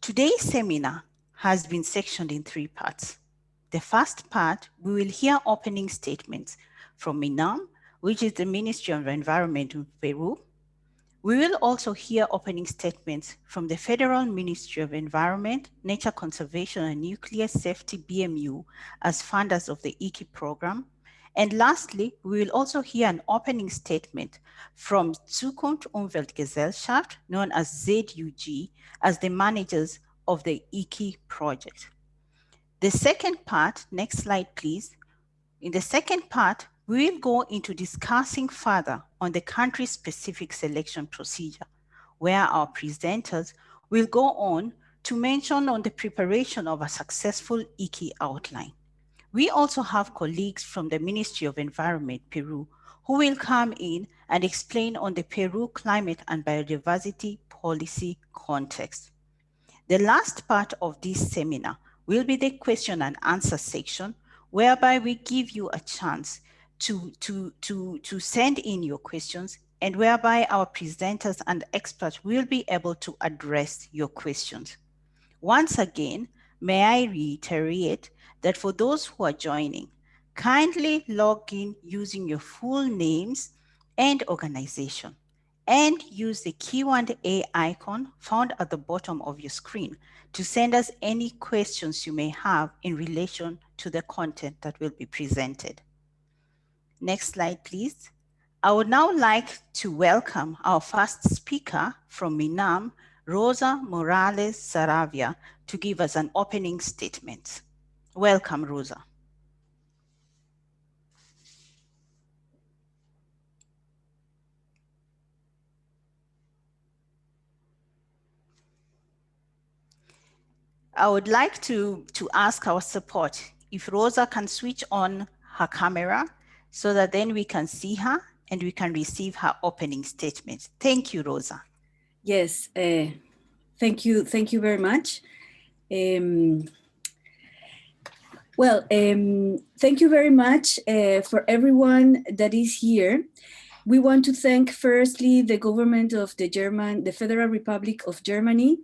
Today's seminar has been sectioned in 3 parts. The first part, we will hear opening statements from MINAM, which is the Ministry of Environment in Peru. We will also hear opening statements from the Federal Ministry of Environment, Nature Conservation and Nuclear Safety BMU as funders of the IKI program. And lastly, we will also hear an opening statement from Zukunft Umweltgesellschaft, known as ZUG, as the managers of the IKI project. The second part, next slide please. In the second part, we will go into discussing further on the country-specific selection procedure, where our presenters will go on to mention on the preparation of a successful IKI outline. We also have colleagues from the Ministry of Environment, Peru, who will come in and explain on the Peru climate and biodiversity policy context. The last part of this seminar will be the question and answer section, whereby we give you a chance to send in your questions and whereby our presenters and experts will be able to address your questions. Once again, may I reiterate that for those who are joining, kindly log in using your full names and organization, and use the Q&A icon found at the bottom of your screen to send us any questions you may have in relation to the content that will be presented. Next slide, please. I would now like to welcome our first speaker from MINAM, Rosa Morales Saravia, to give us an opening statement. Welcome, Rosa. I would like to ask our support if Rosa can switch on her camera so that then we can see her and we can receive her opening statement. Thank you, Rosa. Yes, thank you very much. Thank you very much for everyone that is here. We want to thank firstly the government of the Federal Republic of Germany,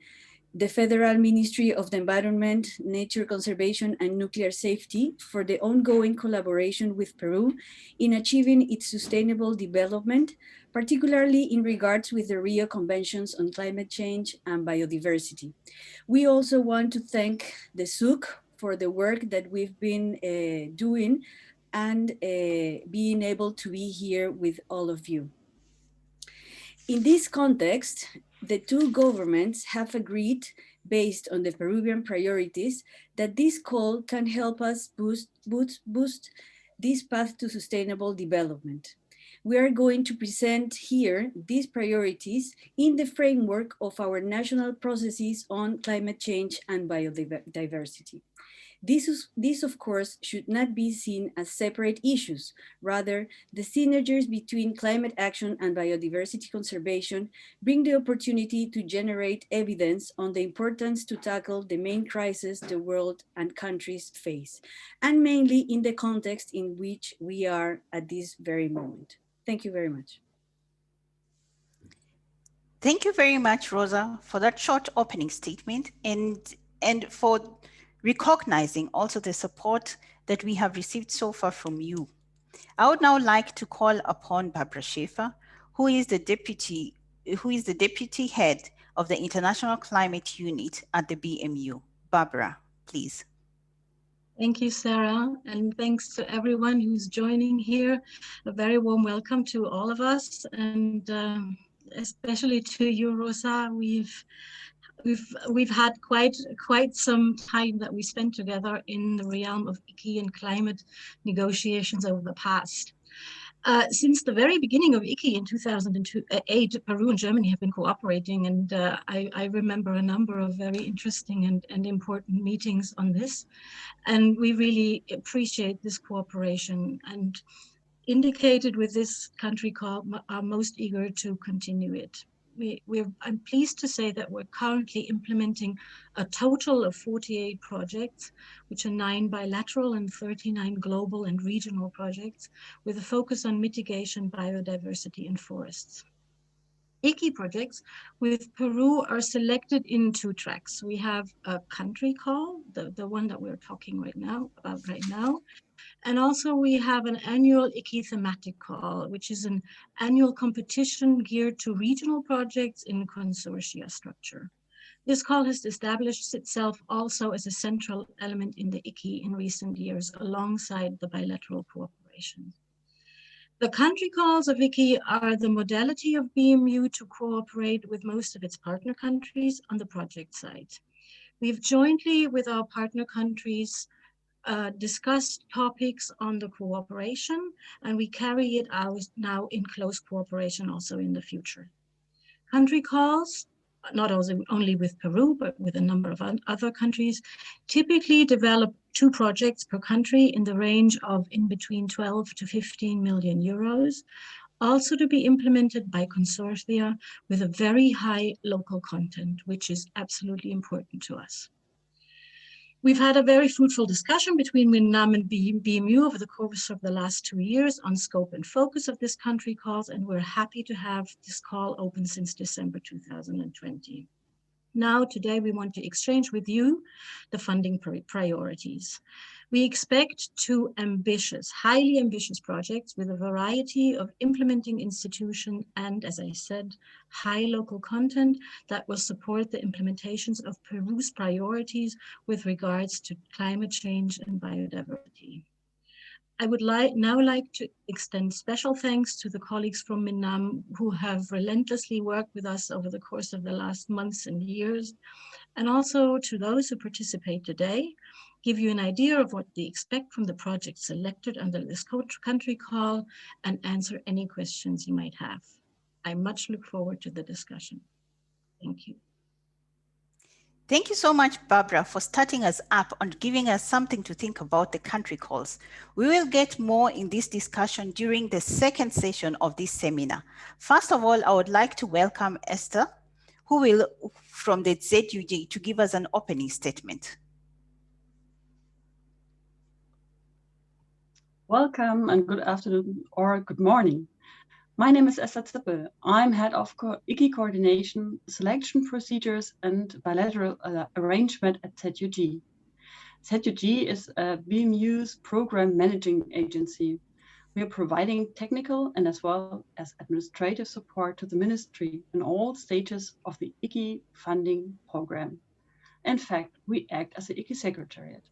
the Federal Ministry of the Environment, Nature Conservation and Nuclear Safety for the ongoing collaboration with Peru in achieving its sustainable development, particularly in regards with the Rio Conventions on Climate Change and Biodiversity. We also want to thank the SUC for the work that we've been doing and being able to be here with all of you. In this context, the two governments have agreed, based on the Peruvian priorities, that this call can help us boost this path to sustainable development. We are going to present here these priorities in the framework of our national processes on climate change and biodiversity. This, of course, should not be seen as separate issues. Rather, the synergies between climate action and biodiversity conservation bring the opportunity to generate evidence on the importance to tackle the main crises the world and countries face, and mainly in the context in which we are at this very moment. Thank you very much. Thank you very much, Rosa, for that short opening statement and for recognizing also the support that we have received so far from you. I would now like to call upon Barbara Schaefer, who is the deputy head of the International Climate Unit at the BMU. Barbara, please. Thank you, Sarah, and thanks to everyone who's joining here. A very warm welcome to all of us, and especially to you, Rosa. We've had quite some time that we spent together in the realm of IKI and climate negotiations over the past. Since the very beginning of IKI in 2008, Peru and Germany have been cooperating, and I remember a number of very interesting and important meetings on this. And we really appreciate this cooperation, and indicated with this country call are most eager to continue it. I'm pleased to say that we're currently implementing a total of 48 projects, which are 9 bilateral and 39 global and regional projects, with a focus on mitigation, biodiversity, and forests. IKI projects with Peru are selected in 2 tracks. We have a country call, the one that we're talking about right now. And also we have an annual IKI thematic call, which is an annual competition geared to regional projects in consortia structure. This call has established itself also as a central element in the IKI in recent years, alongside the bilateral cooperation. The country calls of IKI are the modality of BMU to cooperate with most of its partner countries on the project side. We've jointly with our partner countries discussed topics on the cooperation, and we carry it out now in close cooperation also in the future. Country calls, not only with Peru, but with a number of other countries, typically develop 2 projects per country in the range of in between 12 to 15 million euros, also to be implemented by consortia with a very high local content, which is absolutely important to us. We've had a very fruitful discussion between MINAM and BMU over the course of the last 2 years on scope and focus of this country calls, and we're happy to have this call open since December 2020. Now, today, we want to exchange with you the funding priorities. We expect 2 ambitious, highly ambitious projects with a variety of implementing institutions and, as I said, high local content that will support the implementations of Peru's priorities with regards to climate change and biodiversity. I would now like to extend special thanks to the colleagues from MINAM who have relentlessly worked with us over the course of the last months and years, and also to those who participate today, give you an idea of what they expect from the project selected under this country call, and answer any questions you might have. I much look forward to the discussion. Thank you. Thank you so much, Barbara, for starting us up and giving us something to think about the country calls. We will get more in this discussion during the second session of this seminar. First of all, I would like to welcome Esther, who will, from the ZUG, to give us an opening statement. Welcome and good afternoon or good morning. My name is Esther Zippel. I'm head of IKI coordination, selection procedures, and bilateral arrangement at ZUG. ZUG is BMU's program managing agency. We are providing technical and as well as administrative support to the ministry in all stages of the IKI funding program. In fact, we act as the IKI secretariat.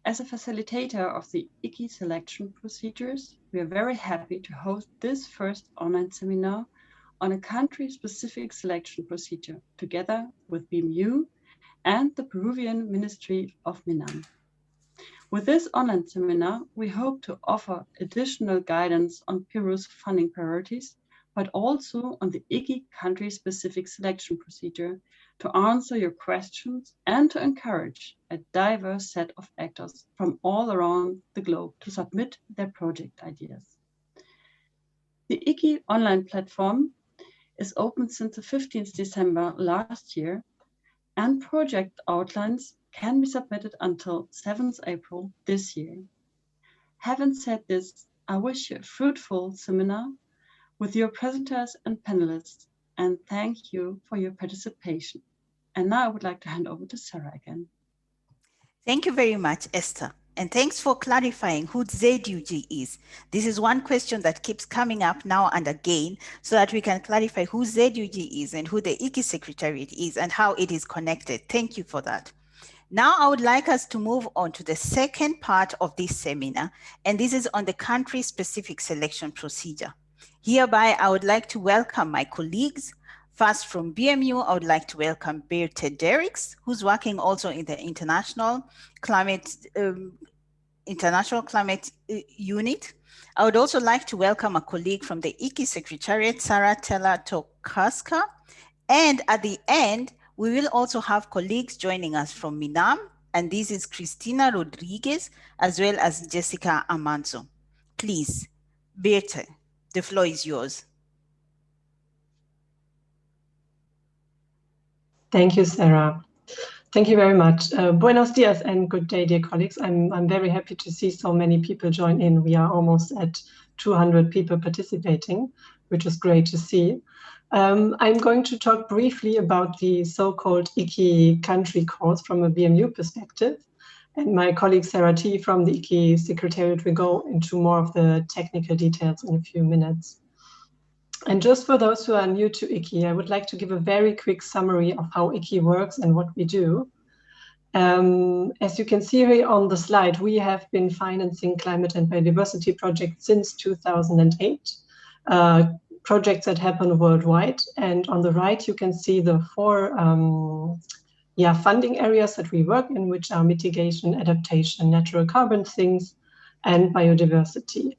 As a facilitator of the IKI selection procedures, we are very happy to host this first online seminar on a country-specific selection procedure together with BMU and the Peruvian Ministry of MINAM. With this online seminar, we hope to offer additional guidance on Peru's funding priorities, but also on the IKI country-specific selection procedure to answer your questions and to encourage a diverse set of actors from all around the globe to submit their project ideas. The IKI online platform is open since the 15th December last year, and project outlines can be submitted until 7th April this year. Having said this, I wish you a fruitful seminar with your presenters and panelists, and thank you for your participation. And now I would like to hand over to Sarah again. Thank you very much, Esther. And thanks for clarifying who ZUG is. This is one question that keeps coming up now and again, so that we can clarify who ZUG is and who the IKI Secretariat is and how it is connected. Thank you for that. Now I would like us to move on to the second part of this seminar, and this is on the country-specific selection procedure. Hereby, I would like to welcome my colleagues. First, from BMU, I would like to welcome Birte Derricks, who's working also in the International Climate Unit. I would also like to welcome a colleague from the IKI Secretariat, Sarah Teller-Tokarska. And at the end, we will also have colleagues joining us from MINAM, and this is Cristina Rodriguez, as well as Jessica Amanzo. Please, Birte, the floor is yours. Thank you, Sarah. Thank you very much. Buenos dias and good day, dear colleagues. I'm very happy to see so many people join in. We are almost at 200 people participating, which is great to see. I'm going to talk briefly about the so-called IKI country calls from a BMU perspective. And my colleague Sarah T from the IKI Secretariat will go into more of the technical details in a few minutes. And just for those who are new to IKI, I would like to give a very quick summary of how IKI works and what we do. As you can see here on the slide, we have been financing climate and biodiversity projects since 2008, projects that happen worldwide. And on the right, you can see the four funding areas that we work in, which are mitigation, adaptation, natural carbon sinks, and biodiversity.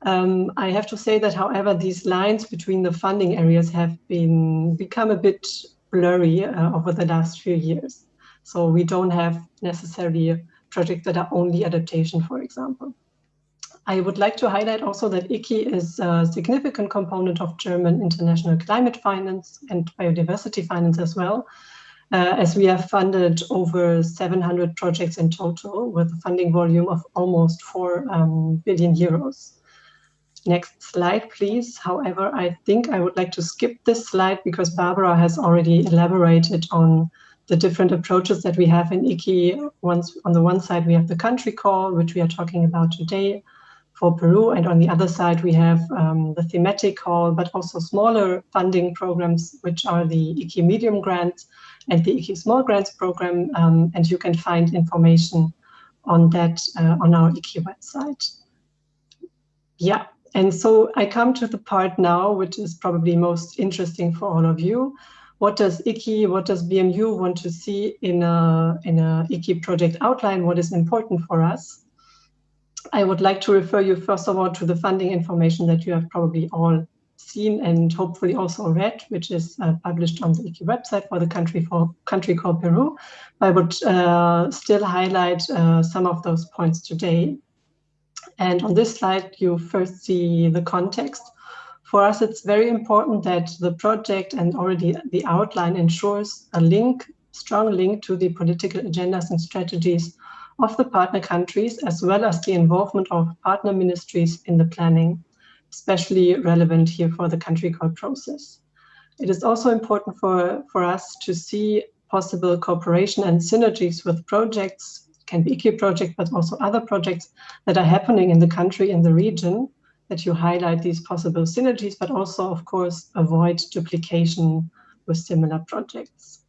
I have to say that, however, these lines between the funding areas have become a bit blurry over the last few years. So we don't have necessarily projects that are only adaptation, for example. I would like to highlight also that IKI is a significant component of German international climate finance and biodiversity finance as well, as we have funded over 700 projects in total with a funding volume of almost 4 billion euros. Next slide, please. However, I think I would like to skip this slide because Barbara has already elaborated on the different approaches that we have in IKI. On the one side, we have the country call, which we are talking about today for Peru. And on the other side, we have the thematic call, but also smaller funding programs, which are the IKI medium grants and the IKI small grants program. And you can find information on that on our IKI website. Yeah. And so I come to the part now, which is probably most interesting for all of you. What does IKI, what does BMU want to see in a IKI project outline? What is important for us? I would like to refer you first of all to the funding information that you have probably all seen and hopefully also read, which is published on the IKI website for the country called Peru. I would still highlight some of those points today. And on this slide, you first see the context. For us, it's very important that the project and already the outline ensures a strong link to the political agendas and strategies of the partner countries, as well as the involvement of partner ministries in the planning, especially relevant here for the country call process. It is also important for us to see possible cooperation and synergies with projects, can be IKI project, but also other projects that are happening in the country, in the region, that you highlight these possible synergies, but also, of course, avoid duplication with similar projects.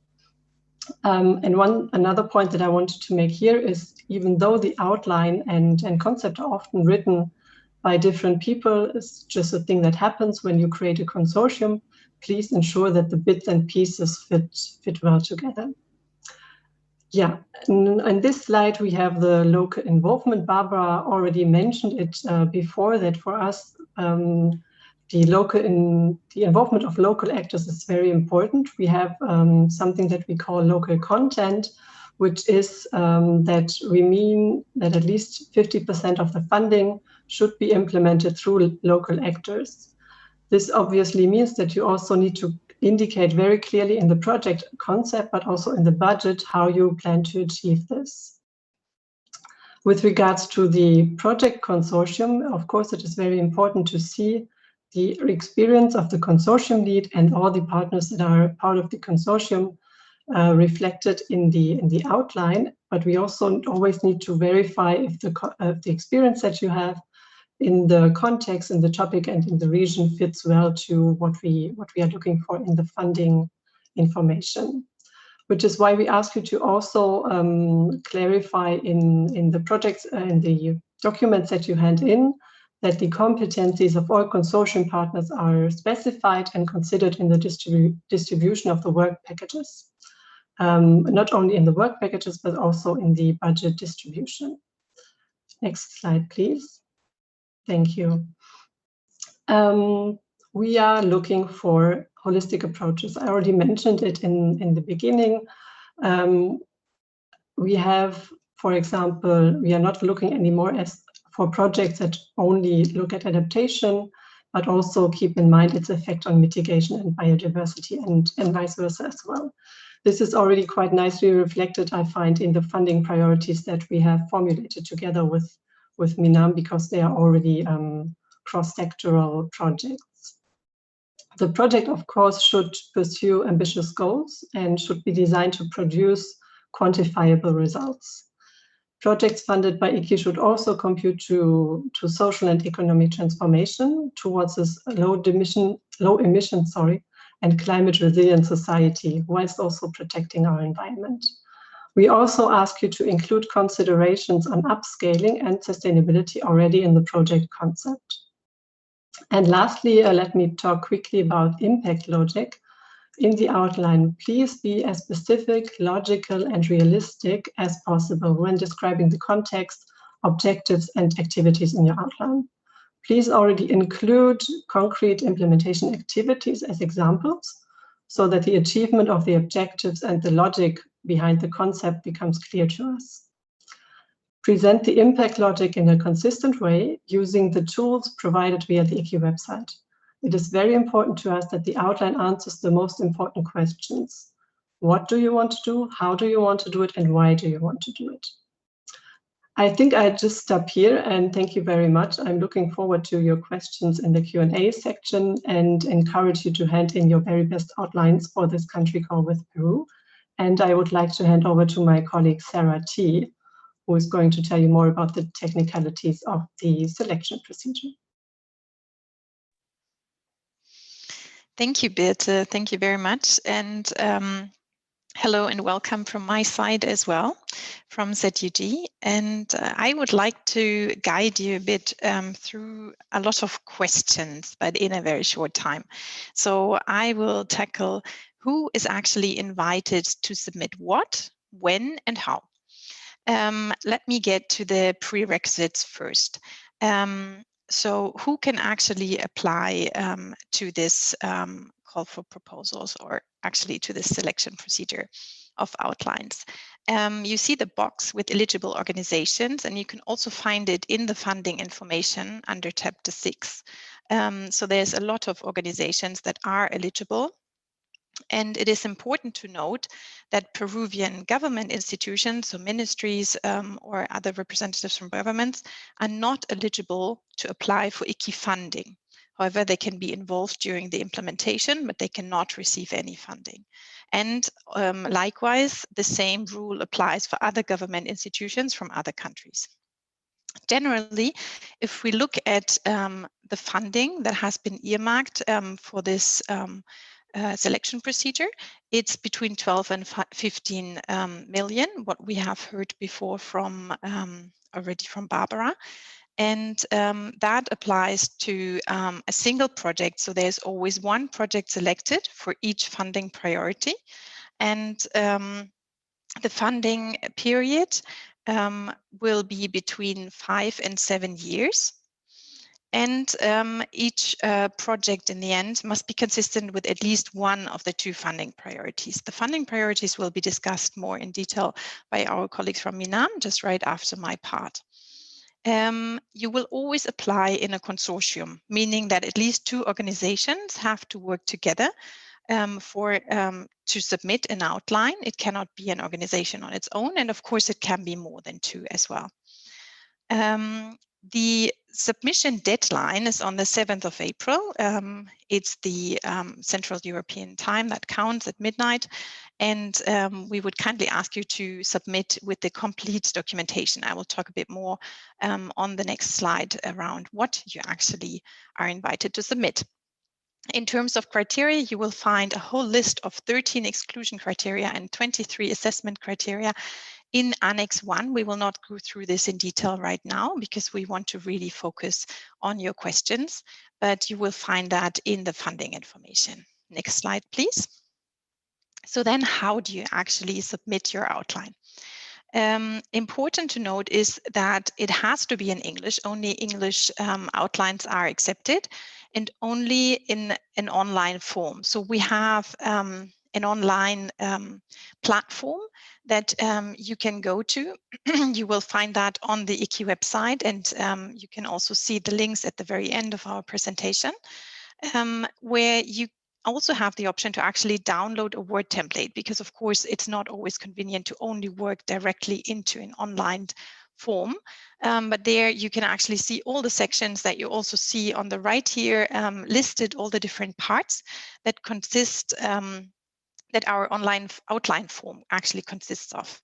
And another point that I wanted to make here is, even though the outline and concept are often written by different people, it's just a thing that happens when you create a consortium, please ensure that the bits and pieces fit well together. Yeah, on this slide, we have the local involvement. Barbara already mentioned it before, that for us, the involvement of local actors is very important. We have something that we call local content, which is that we mean that at least 50% of the funding should be implemented through local actors. This obviously means that you also need to indicate very clearly in the project concept, but also in the budget, how you plan to achieve this. With regards to the project consortium, of course, it is very important to see the experience of the consortium lead and all the partners that are part of the consortium reflected in the outline. But we also always need to verify if the experience that you have in the context, in the topic, and in the region fits well to what we are looking for in the funding information. Which is why we ask you to also clarify in the projects, in the documents that you hand in, that the competencies of all consortium partners are specified and considered in the distribution of the work packages. Not only in the work packages, but also in the budget distribution. Next slide, please. Thank you. We are looking for holistic approaches. I already mentioned it in the beginning. We have, for example, we are not looking anymore for projects that only look at adaptation, but also keep in mind its effect on mitigation and biodiversity, and vice versa as well. This is already quite nicely reflected, I find, in the funding priorities that we have formulated together with MINAM, because they are already cross-sectoral projects. The project, of course, should pursue ambitious goals and should be designed to produce quantifiable results. Projects funded by IKI should also contribute to social and economic transformation towards this low emission, and climate resilient society, whilst also protecting our environment. We also ask you to include considerations on upscaling and sustainability already in the project concept. And lastly, let me talk quickly about impact logic. In the outline, please be as specific, logical, and realistic as possible when describing the context, objectives, and activities in your outline. Please already include concrete implementation activities as examples so that the achievement of the objectives and the logic behind the concept becomes clear to us. Present the impact logic in a consistent way using the tools provided via the IKI website. It is very important to us that the outline answers the most important questions. What do you want to do? How do you want to do it? And why do you want to do it? I think I just stop here and thank you very much. I'm looking forward to your questions in the Q&A section and encourage you to hand in your very best outlines for this country call with Peru. And I would like to hand over to my colleague, Sarah T., who is going to tell you more about the technicalities of the selection procedure. Thank you, Birte. Thank you very much. And hello and welcome from my side as well, from ZUG. And I would like to guide you a bit through a lot of questions, but in a very short time. So I will tackle who is actually invited to submit what, when, and how. Let me get to the prerequisites first. So who can actually apply to this call for proposals, or actually to this selection procedure of outlines? You see the box with eligible organizations, and you can also find it in the funding information under chapter 6. So there's a lot of organizations that are eligible. And it is important to note that Peruvian government institutions, so ministries or other representatives from governments, are not eligible to apply for IKI funding. However, they can be involved during the implementation, but they cannot receive any funding. And likewise, the same rule applies for other government institutions from other countries. Generally, if we look at the funding that has been earmarked for this selection procedure, it's between 12 and 15 million, what we have heard before from already from Barbara. And that applies to a single project. So there's always one project selected for each funding priority. And the funding period will be between 5 and 7 years. And each project in the end must be consistent with at least one of the 2 funding priorities. The funding priorities will be discussed more in detail by our colleagues from MINAM just right after my part. You will always apply in a consortium, meaning that at least 2 organizations have to work together to submit an outline. It cannot be an organization on its own, and of course it can be more than 2 as well. The submission deadline is on the 7th of April. It's the Central European time that counts at midnight. And we would kindly ask you to submit with the complete documentation. I will talk a bit more on the next slide around what you actually are invited to submit. In terms of criteria, you will find a whole list of 13 exclusion criteria and 23 assessment criteria in Annex 1. We will not go through this in detail right now because we want to really focus on your questions, but you will find that in the funding information. Next slide, please. So then how do you actually submit your outline? Important to note is that it has to be in English. Only English outlines are accepted, and only in an online form. So we have an online platform that you can go to. You will find that on the IKI website, and you can also see the links at the very end of our presentation, where you also have the option to actually download a Word template, because of course it's not always convenient to only work directly into an online form, but there you can actually see all the sections that you also see on the right here, listed all the different parts that consist, that our online outline form actually consists of.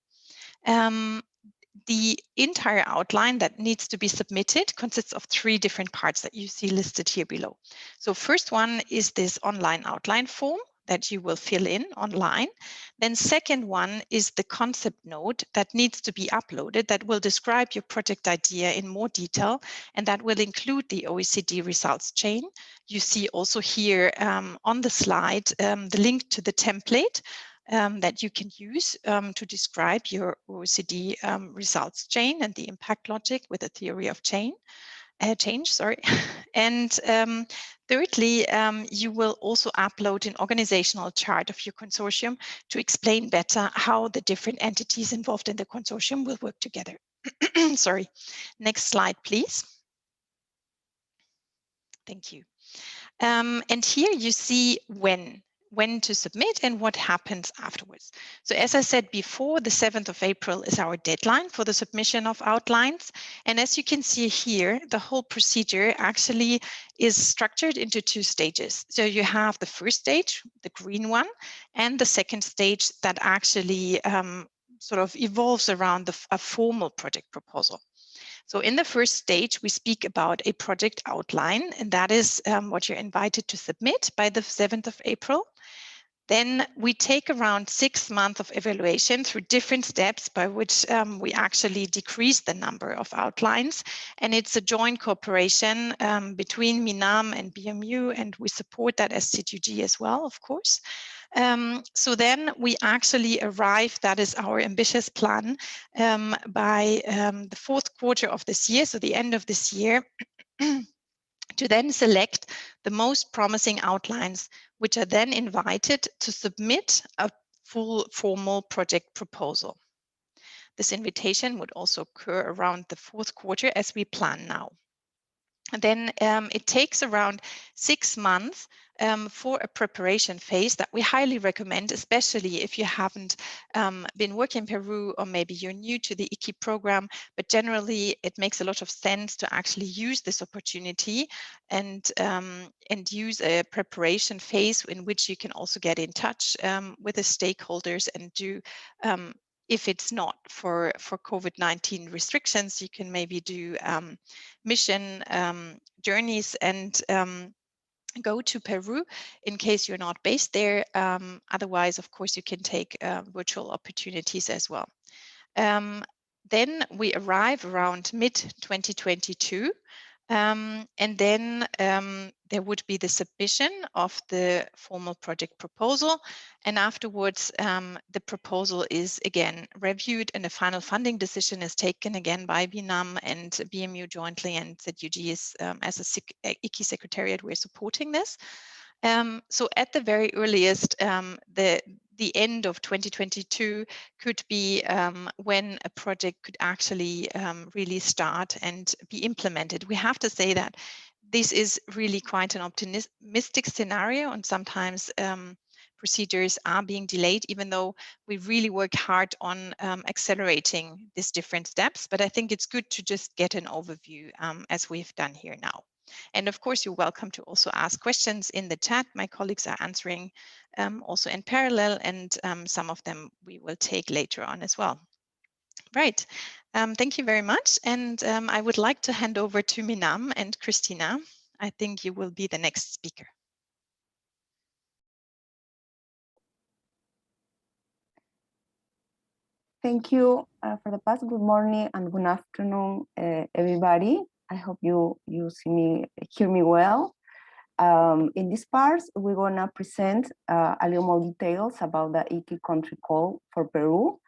The entire outline that needs to be submitted consists of 3 different parts that you see listed here below. So first one is this online outline form that you will fill in online. Then second one is the concept note that needs to be uploaded that will describe your project idea in more detail, and that will include the OECD results chain. You see also here on the slide the link to the template that you can use to describe your OECD results chain and the impact logic with the theory of change. And thirdly, you will also upload an organizational chart of your consortium to explain better how the different entities involved in the consortium will work together. Sorry. Next slide, please. Thank you. And here you see when to submit and what happens afterwards. So as I said before, the 7th of April is our deadline for the submission of outlines. And as you can see here, the whole procedure actually is structured into 2 stages. So you have the first stage, the green one, and the second stage that actually sort of evolves around a formal project proposal. So in the first stage, we speak about a project outline, and that is what you're invited to submit by the 7th of April. Then we take around 6 months of evaluation through different steps by which we actually decrease the number of outlines. And it's a joint cooperation between MINAM and BMU, and we support that as ZUG as well, of course. So then we actually arrive, that is our ambitious plan, by the 4th quarter of this year, so the end of this year, to then select the most promising outlines, which are then invited to submit a full formal project proposal. This invitation would also occur around the 4th quarter as we plan now. And then it takes around 6 months for a preparation phase that we highly recommend, especially if you haven't been working in Peru, or maybe you're new to the IKI program, but generally it makes a lot of sense to actually use this opportunity and use a preparation phase in which you can also get in touch with the stakeholders and do if it's not for COVID-19 restrictions, you can maybe do mission journeys and go to Peru in case you're not based there. Otherwise, of course, you can take virtual opportunities as well. Then we arrive around mid-2022. And then there would be the submission of the formal project proposal. And afterwards, the proposal is again reviewed and a final funding decision is taken again by BNAM and BMU jointly, and ZUG is as a IKI secretariat, we're supporting this. So at the very earliest, the end of 2022 could be when a project could actually really start and be implemented. We have to say that this is really quite an optimistic scenario, and sometimes procedures are being delayed, even though we really work hard on accelerating these different steps. But I think it's good to just get an overview as we've done here now. And of course, you're welcome to also ask questions in the chat. My colleagues are answering also in parallel, and some of them we will take later on as well. Right. Thank you very much. And I would like to hand over to Minam and Christina. I think you will be the next speaker. Thank you for the pass. Good morning and good afternoon, everybody. I hope you hear me well. In this part, we're gonna present a little more details about the IKI country call for Peru,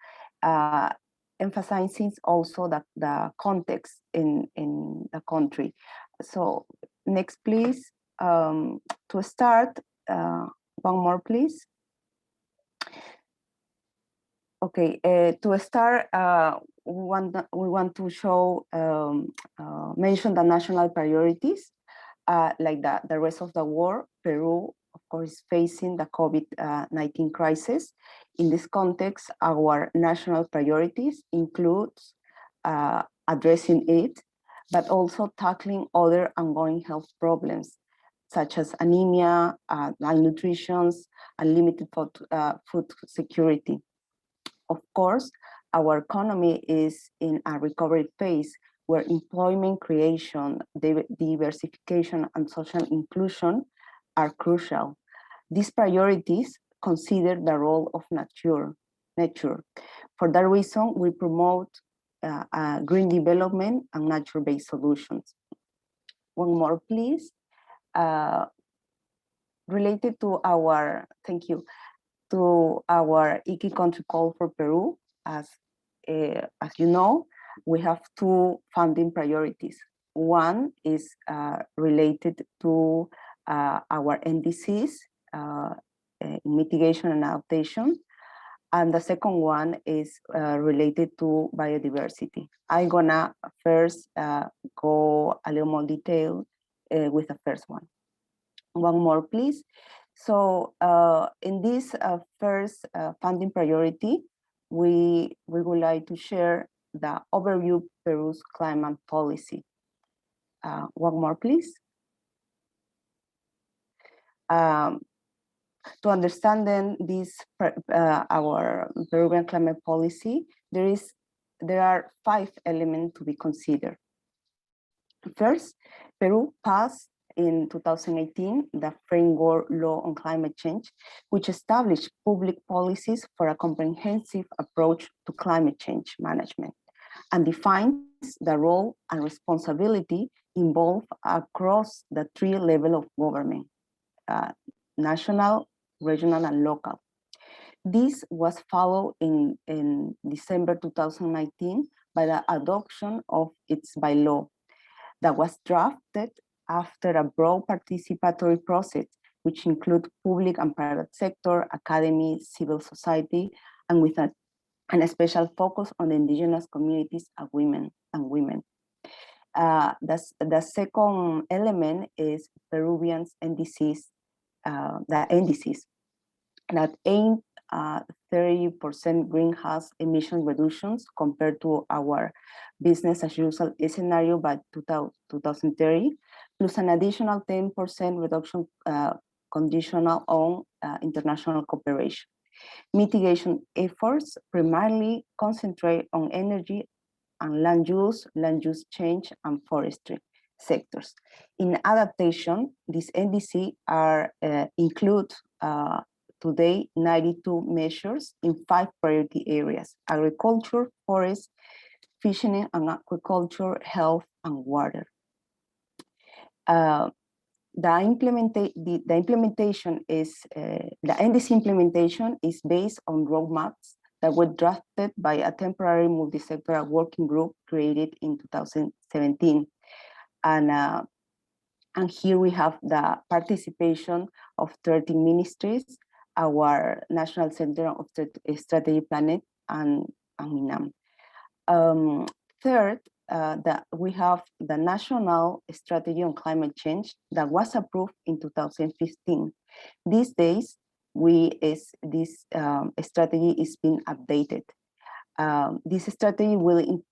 emphasizing also the context in the country. So next, please. To start, one more, please. Okay, to start, we want to show, mention the national priorities. Like the rest of the world, Peru, of course, is facing the COVID-19 crisis. In this context, our national priorities include addressing it, but also tackling other ongoing health problems, such as anemia, malnutrition, and limited food security. Of course, our economy is in a recovery phase where employment creation, diversification, and social inclusion are crucial. These priorities consider the role of nature. For that reason, we promote green development and nature-based solutions. One more, please. Related to our, thank you, to our IKI country call for Peru, as you know, we have two funding priorities. One is related to our NDCs, mitigation and adaptation, and the second one is related to biodiversity. I'm gonna first go a little more detail with the first one. One more, please. So in this first funding priority, we would like to share the overview Peru's climate policy. One more, please. To understand then this our Peruvian climate policy, there are 5 elements to be considered. First, Peru passed in 2018 the Framework Law on Climate Change, which established public policies for a comprehensive approach to climate change management and defines the role and responsibility involved across the 3 levels of government, national, regional, and local. This was followed in December 2019 by the adoption of its bylaw that was drafted after a broad participatory process, which include public and private sector, academy, civil society, and with a special focus on the indigenous communities and women. The second element is Peruvians NDCs, the NDCs that aim 30% greenhouse emission reductions compared to our business as usual scenario by 2030, plus an additional 10% reduction conditional on international cooperation. Mitigation efforts primarily concentrate on energy and land use change, and forestry sectors. In adaptation, these NDC are include today 92 measures in 5 priority areas: agriculture, forest, fishing and aquaculture, health, and water. The implementation is, the NDC implementation is based on roadmaps that were drafted by a temporary multi-sectoral working group created in 2017. And here we have the participation of 30 ministries, our National Center of Strategy Planet, and MINAM. Third, we have the National Strategy on Climate Change that was approved in 2015. These days, this strategy is being updated. This strategy will,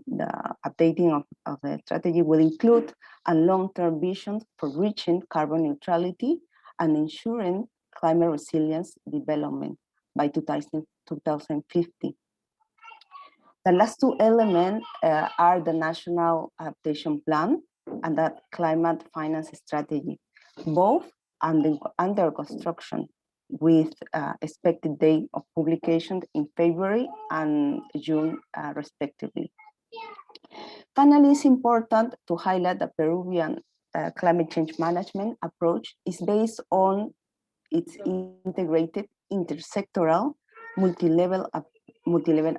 the updating of the strategy will include a long-term vision for reaching carbon neutrality and ensuring climate resilience development by 2050. The last 2 elements are the National Adaptation Plan and the Climate Finance Strategy, both under construction, with expected date of publication in February and June, respectively. Finally, it's important to highlight the Peruvian climate change management approach is based on its integrated, intersectoral, multi-level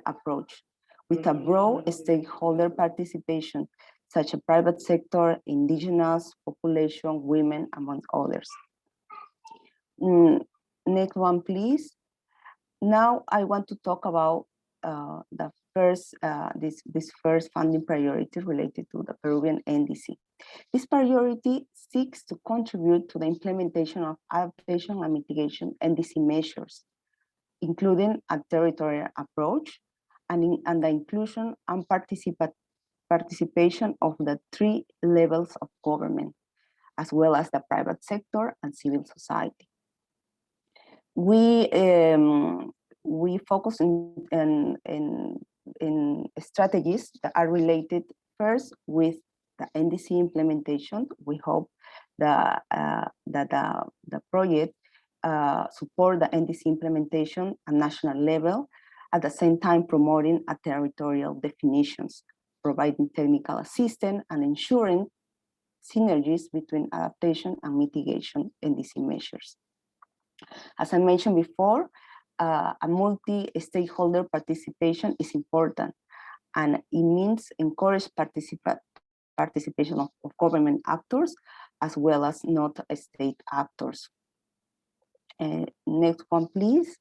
approach with a broad stakeholder participation, such as private sector, indigenous population, women, among others. Next one, please. Now I want to talk about the first, this first funding priority related to the Peruvian NDC. This priority seeks to contribute to the implementation of adaptation and mitigation NDC measures, including a territorial approach and the inclusion and participation of the 3 levels of government, as well as the private sector and civil society. We focus in strategies that are related first with the NDC implementation. We hope that the project support the NDC implementation at national level, at the same time promoting a territorial definitions, providing technical assistance and ensuring synergies between adaptation and mitigation NDC measures. As I mentioned before, a multi-stakeholder participation is important, and it means encourage participation of government actors as well as not state actors. Next one, please.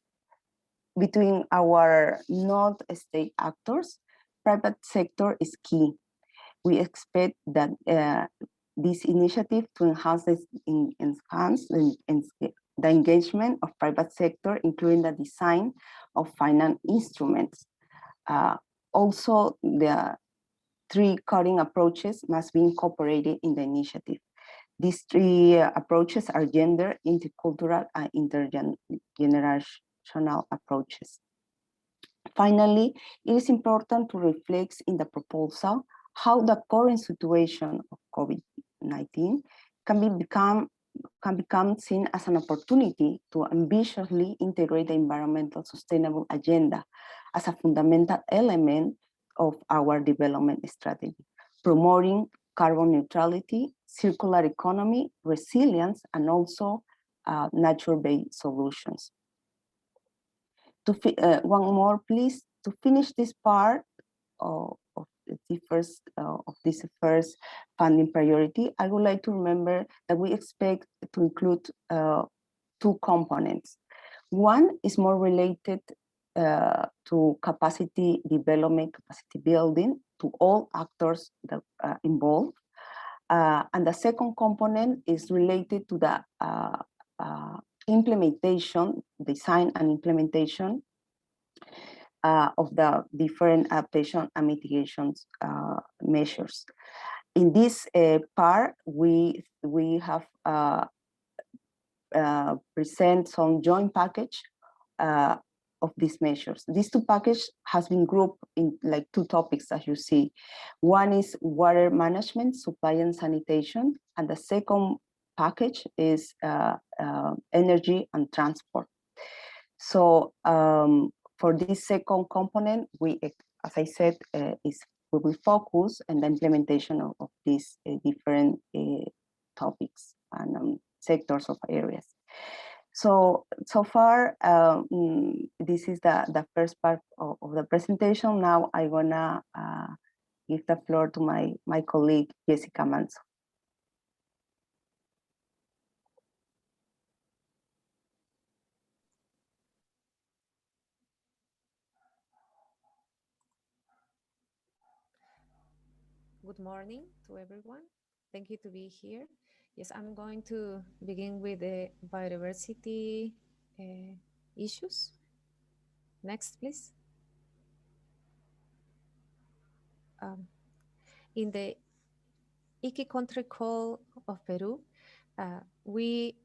Between our not state actors, private sector is key. We expect that this initiative to enhance the engagement of private sector, including the design of finance instruments. Also, the 3 coding approaches must be incorporated in the initiative. These 3 approaches are gender, intercultural, and intergenerational approaches. Finally, it is important to reflect in the proposal how the current situation of COVID-19 can become seen as an opportunity to ambitiously integrate the environmental sustainable agenda as a fundamental element of our development strategy, promoting carbon neutrality, circular economy, resilience, and also nature-based solutions. One more, please. To finish this part of this first funding priority, I would like to remember that we expect to include 2 components. One is more related to capacity development, capacity building to all actors that are involved. And the second component is related to the implementation, design and implementation of the different adaptation and mitigation measures. In this part, we have present some joint package of these measures. These 2 packages has been grouped in like 2 topics, as you see. One is water management, supply and sanitation, and the second package is energy and transport. So for this second component, we, as I said, we will focus on the implementation of these different topics and sectors of areas. So far, this is the first part of the presentation. Now I'm gonna give the floor to my colleague, Jessica Manso. Good morning to everyone. Thank you to be here. Yes, I'm going to begin with the biodiversity issues. Next, please. In the IKI country code of Peru, we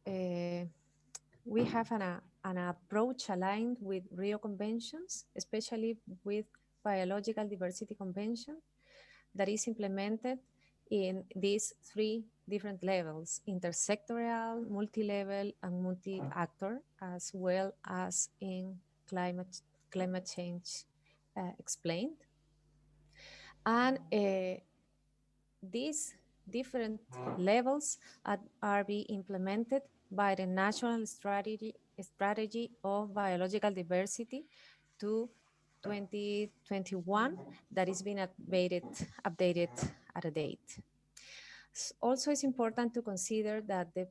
have an approach aligned with Rio conventions, especially with Biological Diversity Convention, that is implemented in these 3 different levels: intersectoral, multi-level, and multi-actor, as well as in climate change explained. And these different levels are being implemented by the National Strategy of Biological Diversity to 2021 that is being updated at a date. Also, it's important to consider that the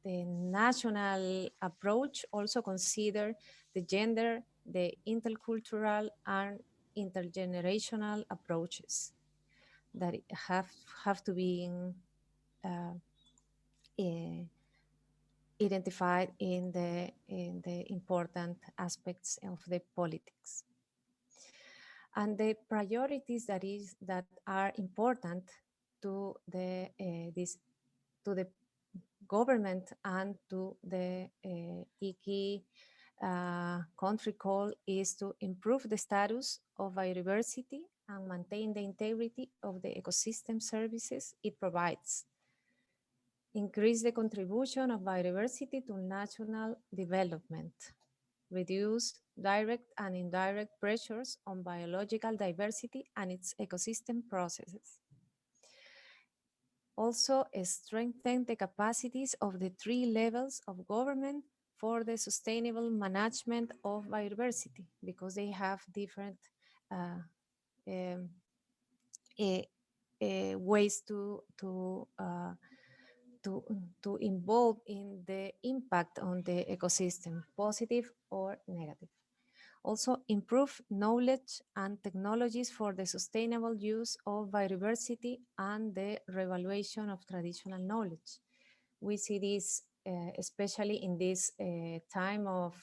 national approach also consider the gender, the intercultural and intergenerational approaches that have to be identified in the important aspects of the politics. And the priorities that are important to the government and to the IKI country call is to improve the status of biodiversity and maintain the integrity of the ecosystem services it provides. Increase the contribution of biodiversity to national development. Reduce direct and indirect pressures on biological diversity and its ecosystem processes. Also, strengthen the capacities of the 3 levels of government for the sustainable management of biodiversity, because they have different ways to involve in the impact on the ecosystem, positive or negative. Also, improve knowledge and technologies for the sustainable use of biodiversity and the revaluation of traditional knowledge. We see this especially in this time of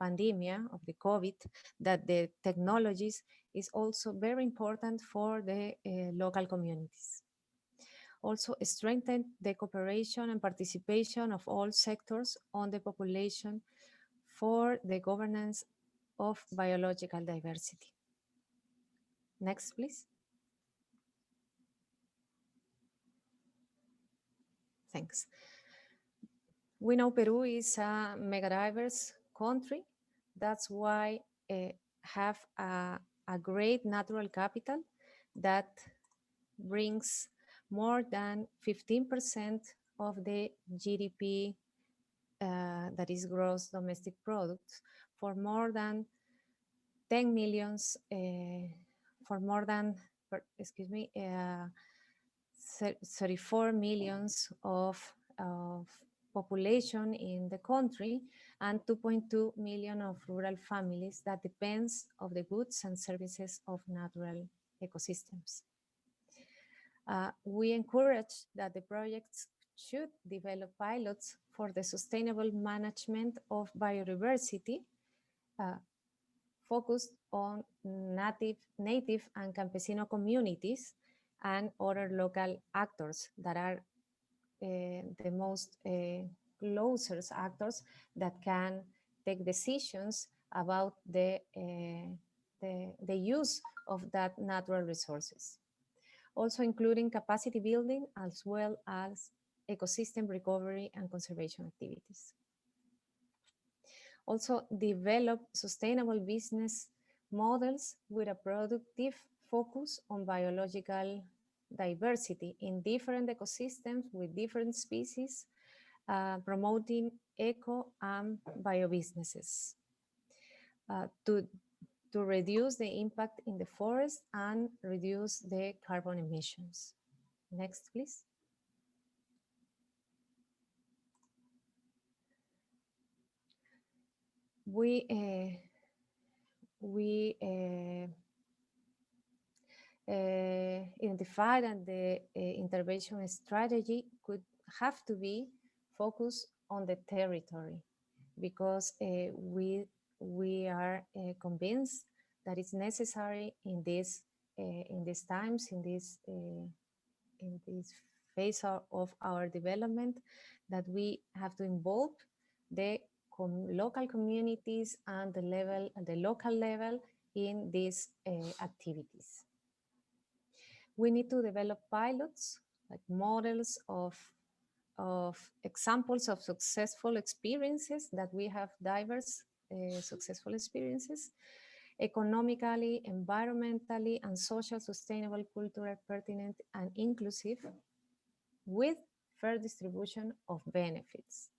pandemia, of the COVID, that the technologies is also very important for the local communities. Also, strengthen the cooperation and participation of all sectors on the population for the governance of biological diversity. Next, please. Thanks. We know Peru is a mega diverse country. That's why have a great natural capital that brings more than 15% of the GDP, that is gross domestic product, for more than 10 millions, for more than, 34 millions of population in the country, and 2.2 million of rural families that depends of the goods and services of natural ecosystems. We encourage that the projects should develop pilots for the sustainable management of biodiversity, focused on native and campesino communities and other local actors that are the most closest actors that can take decisions about the use of that natural resources. Also including capacity building as well as ecosystem recovery and conservation activities. Also develop sustainable business models with a productive focus on biological diversity in different ecosystems with different species, promoting eco and biobusinesses to reduce the impact in the forest and reduce the carbon emissions. Next, please. We identified that the intervention strategy could have to be focused on the territory, because we are convinced that it's necessary in these times, in this phase of our development, that we have to involve the local communities and the local level in these activities. We need to develop pilots, like models of examples of successful experiences, that we have diverse successful experiences, economically, environmentally, and social, sustainable, cultural, pertinent, and inclusive, with fair distribution of benefits,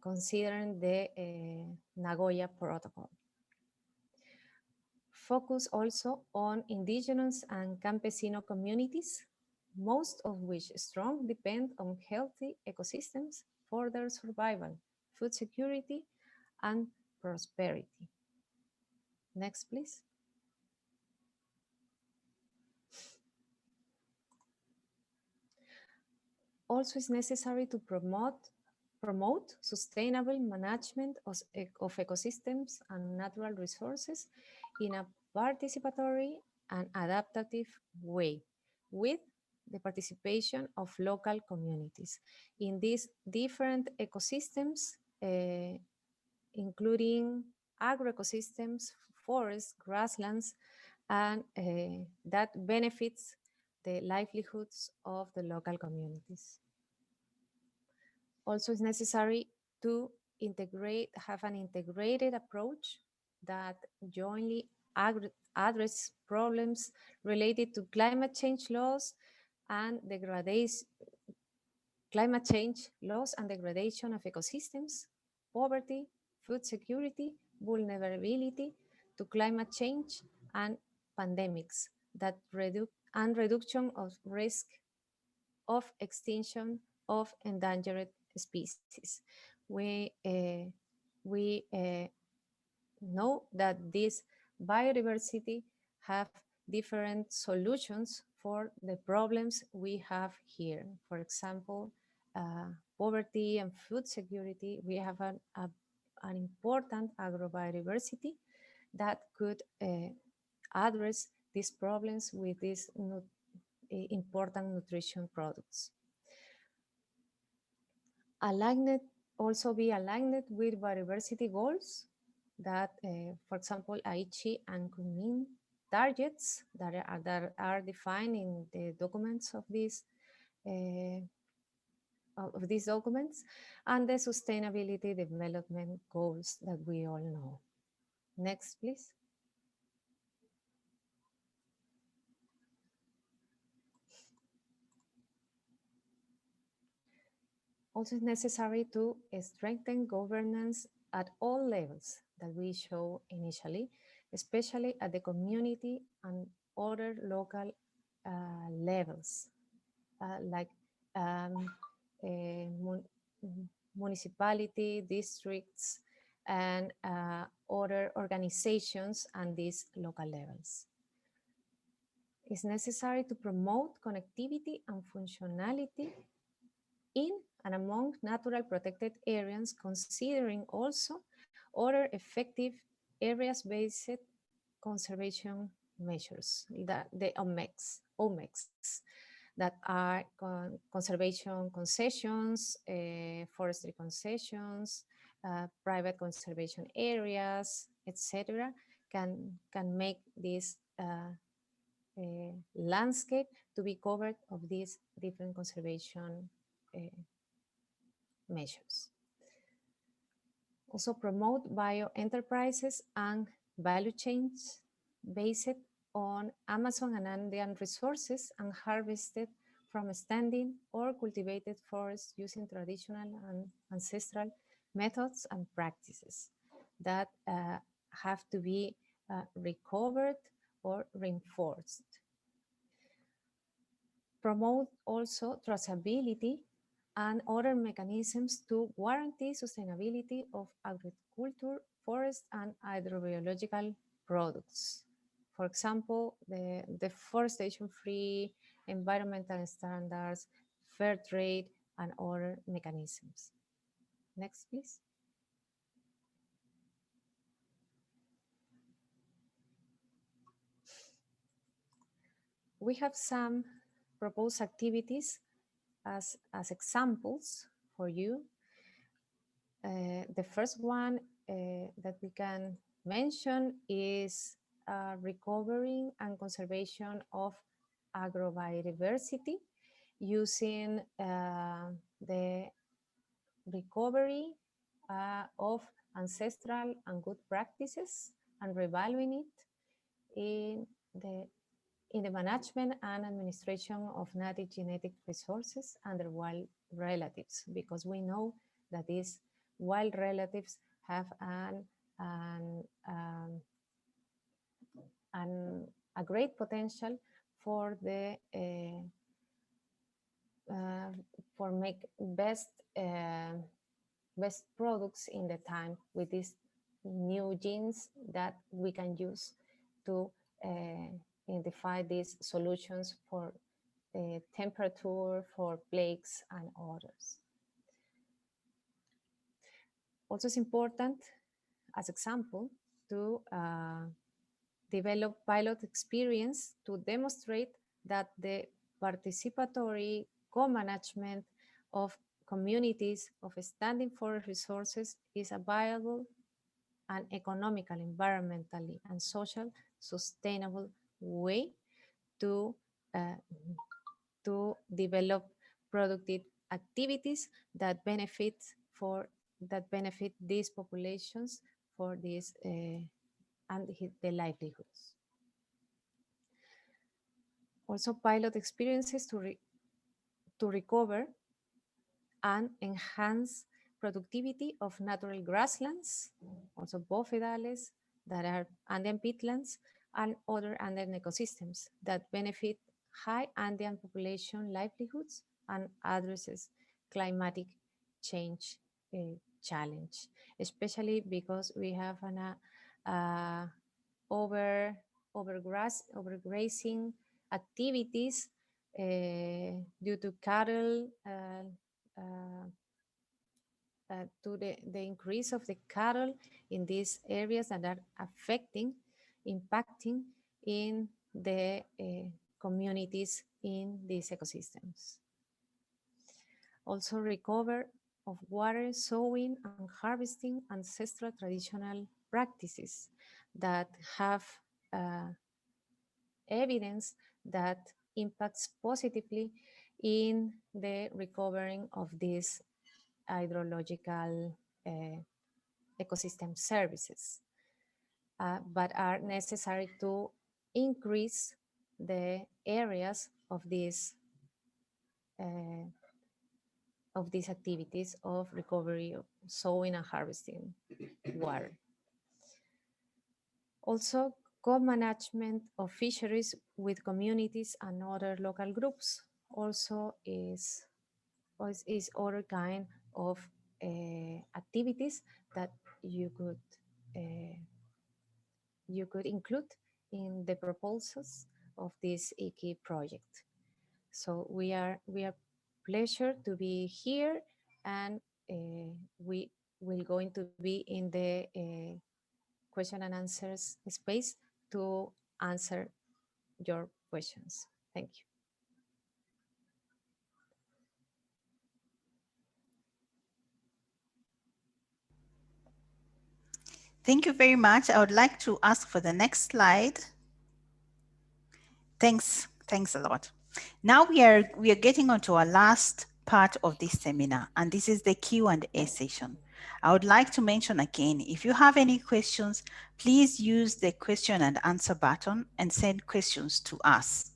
considering the Nagoya Protocol. Focus also on indigenous and campesino communities, most of which strong depend on healthy ecosystems for their survival, food security, and prosperity. Next, please. Also, it's necessary to promote promote sustainable management of ecosystems and natural resources in a participatory and adaptive way with the participation of local communities in these different ecosystems, including agroecosystems, forests, grasslands, and that benefits the livelihoods of the local communities. Also, it's necessary to have an integrated approach that jointly address problems related to climate change laws and climate change laws and degradation of ecosystems, poverty, food security, vulnerability to climate change and pandemics and reduction of risk of extinction of endangered species. We know that this biodiversity have different solutions for the problems we have here. For example, poverty and food security, we have an important agrobiodiversity that could address these problems with these important nutrition products. Also be aligned with biodiversity goals that, for example, IKI and MINAM targets that are defined in the documents of these documents, and the sustainability development goals that we all know. Next, please. Also, it's necessary to strengthen governance at all levels that we show initially, especially at the community and other local levels, like municipality, districts, and other organizations and these local levels. It's necessary to promote connectivity and functionality in and among natural protected areas, considering also other effective areas-based conservation measures, the OMECs, that are conservation concessions, forestry concessions, private conservation areas, etc., can make this landscape to be covered of these different conservation measures. Also promote bio-enterprises and value chains based on Amazon and Andean resources and harvested from standing or cultivated forests using traditional and ancestral methods and practices that have to be recovered or reinforced. Promote also traceability and other mechanisms to guarantee sustainability of agriculture, forest, and hydrobiological products. For example, the deforestation-free environmental standards, fair trade, and other mechanisms. Next, please. We have some proposed activities as examples for you. The first one that we can mention is recovering and conservation of agrobiodiversity using the recovery of ancestral and good practices and revaluing it in the management and administration of native genetic resources and their wild relatives, because we know that these wild relatives have a great potential for the for make best products in the time with these new genes that we can use to identify these solutions for temperature, for plagues, and others. Also, it's important, as example, to develop pilot experience to demonstrate that the participatory co-management of communities of standing forest resources is a viable and economical, environmentally, and social sustainable way to develop productive activities that benefit these populations for this and the livelihoods. Also, pilot experiences to recover and enhance productivity of natural grasslands, also bofedales that are Andean peatlands, and other Andean ecosystems that benefit high Andean population livelihoods and addresses climatic change challenge, especially because we have an overgrazing activities due to cattle, to the increase of the cattle in these areas that are impacting in the communities in these ecosystems. Also, recover of water, sowing and harvesting ancestral traditional practices that have evidence that impacts positively in the recovering of these hydrological ecosystem services, but are necessary to increase the areas of these activities of recovery of sowing and harvesting water. Also, co-management of fisheries with communities and other local groups also is other kind of activities that you could include in the proposals of this IKI project. So we are pleasure to be here, and we will going to be in the question and answers space to answer your questions. Thank you. Thank you very much. I would like to ask for the next slide. Thanks a lot. Now we are getting on to our last part of this seminar, and this is the Q&A session. I would like to mention again, if you have any questions, please use the question and answer button and send questions to us.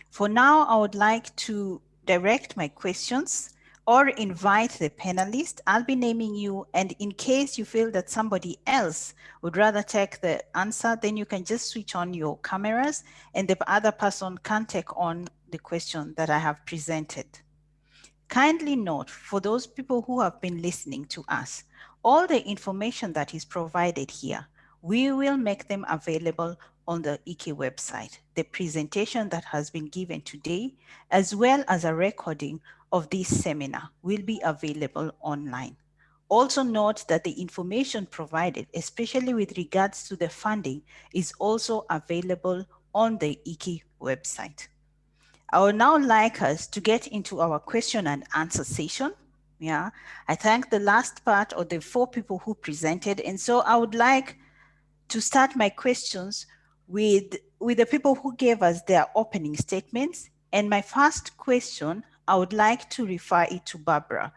For now, I would like to direct my questions or invite the panelists. I'll be naming you, and in case you feel that somebody else would rather take the answer, then you can just switch on your cameras and the other person can take on the question that I have presented. Kindly note, for those people who have been listening to us, all the information that is provided here, we will make them available on the IKI website. The presentation that has been given today, as well as a recording of this seminar, will be available online. Also note that the information provided, especially with regards to the funding, is also available on the IKI website. I would now like us to get into our question and answer session. Yeah, I thank the last part of the 4 people who presented. And so I would like to start my questions with the people who gave us their opening statements. And my first question, I would like to refer it to Barbara.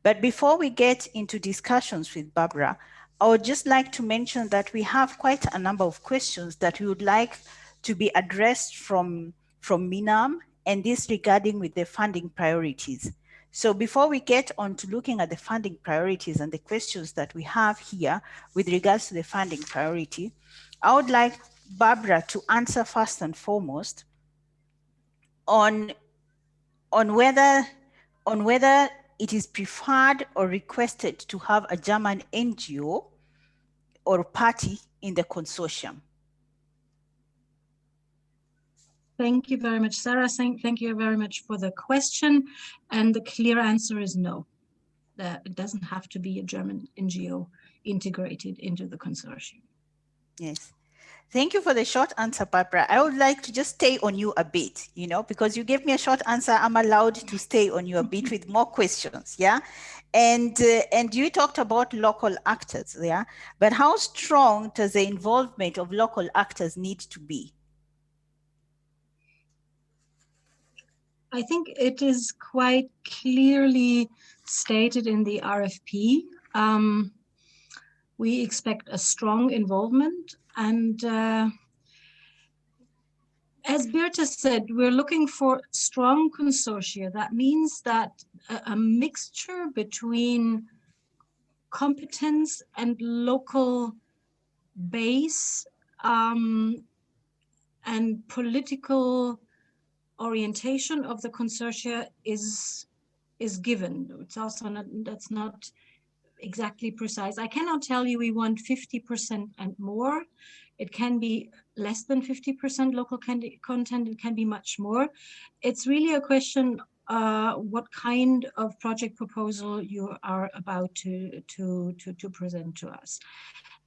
But before we get into discussions with Barbara, I would just like to mention that we have quite a number of questions that we would like to be addressed from MINAM, and this regarding with the funding priorities. So before we get on to looking at the funding priorities and the questions that we have here with regards to the funding priority, I would like Barbara to answer first and foremost on whether it is preferred or requested to have a German NGO or party in the consortium. Thank you very much, Sarah. Thank you very much for the question. And the clear answer is no. that it doesn't have to be a German NGO integrated into the consortium. Yes. Thank you for the short answer, Barbara. I would like to just stay on you a bit, because you gave me a short answer. I'm allowed to stay on you a bit with more questions, yeah? And you talked about local actors, yeah? But how strong does the involvement of local actors need to be? I think it is quite clearly stated in the RFP. We expect a strong involvement, and as Birte said, we're looking for strong consortia. That means that a mixture between competence and local base and political orientation of the consortia is given. It's also not, that's not exactly precise. I cannot tell you we want 50% and more. It can be less than 50% local content. It can be much more. It's really a question what kind of project proposal you are about to present to us.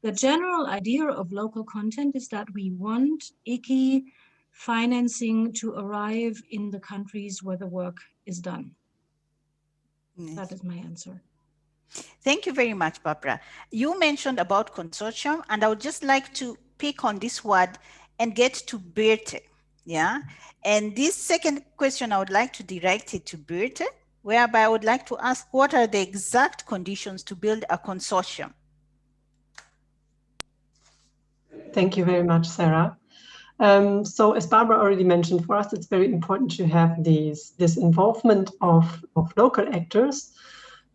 The general idea of local content is that we want IKI financing to arrive in the countries where the work is done. Yes. That is my answer. Thank you very much, Barbara. You mentioned about consortium, and I would just like to pick on this word and get to Birte. Yeah. And this second question, I would like to direct it to Birte, whereby I would like to ask, what are the exact conditions to build a consortium? Thank you very much, Sarah. So as Barbara already mentioned, for us, it's very important to have this involvement of local actors.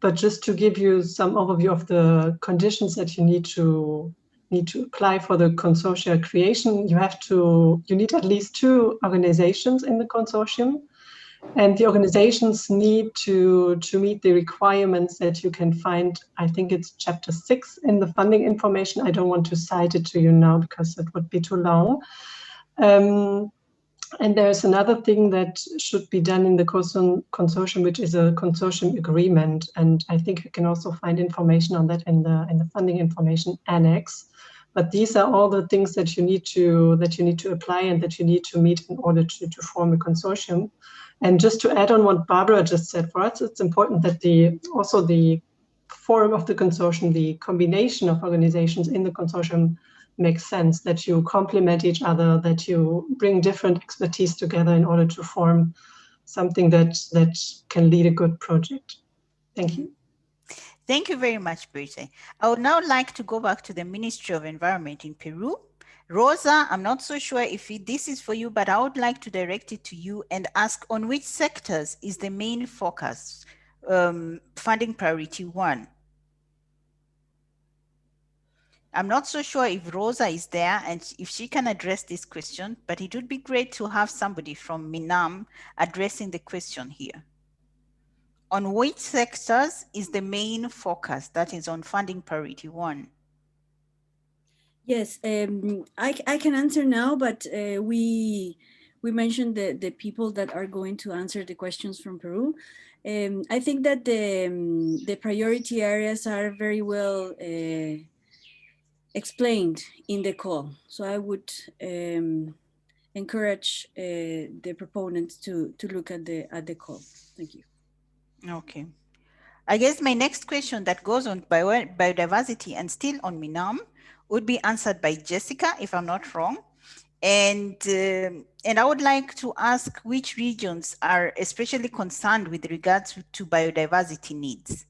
But just to give you some overview of the conditions that you need to apply for the consortia creation, you need at least 2 organizations in the consortium. And the organizations need to meet the requirements that you can find, I think it's chapter 6 in the funding information. I don't want to cite it to you now because it would be too long. And there's another thing that should be done in the consortium, which is a consortium agreement. And I think you can also find information on that in the funding information annex. But these are all the things that you need to apply and that you need to meet in order to form a consortium. And just to add on what Barbara just said, for us, it's important that also the form of the consortium, the combination of organizations in the consortium makes sense, that you complement each other, that you bring different expertise together in order to form something that can lead a good project. Thank you. Thank you very much, Birte. I would now like to go back to the Ministry of Environment in Peru. Rosa, I'm not so sure if this is for you, but I would like to direct it to you and ask, on which sectors is the main focus, funding priority 1? I'm not so sure if Rosa is there and if she can address this question, but it would be great to have somebody from MINAM addressing the question here. On which sectors is the main focus, that is on funding priority 1? Yes, I can answer now, but we mentioned the people that are going to answer the questions from Peru. I think that the priority areas are very well explained in the call. So I would encourage the proponents to look at the call. Thank you. Okay. I guess my next question that goes on biodiversity and still on MINAM would be answered by Jessica, if I'm not wrong. And I would like to ask which regions are especially concerned with regards to biodiversity needs.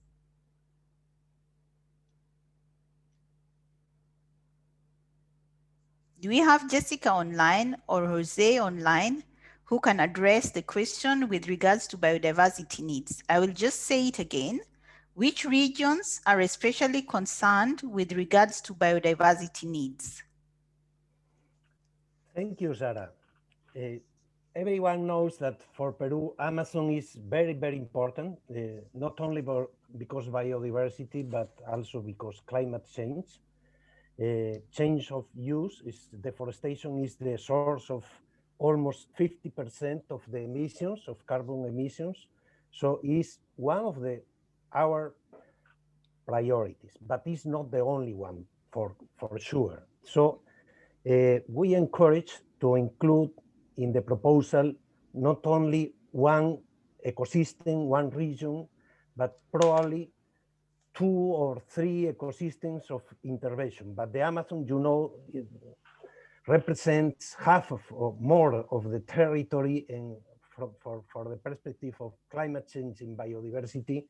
Do we have Jessica online or Jose online who can address the question with regards to biodiversity needs? I will just say it again. Which regions are especially concerned with regards to biodiversity needs? Thank you, Sarah. Everyone knows that for Peru, Amazon is very, very important, not only because biodiversity, but also because climate change. Change of use, deforestation is the source of almost 50% of the emissions, of carbon emissions. So it's one of our priorities, but it's not the only one for sure. So we encourage to include in the proposal not only one ecosystem, one region, but probably 2 or 3 ecosystems of intervention. But the Amazon, you know, represents half of or more of the territory, and for the perspective of climate change and biodiversity,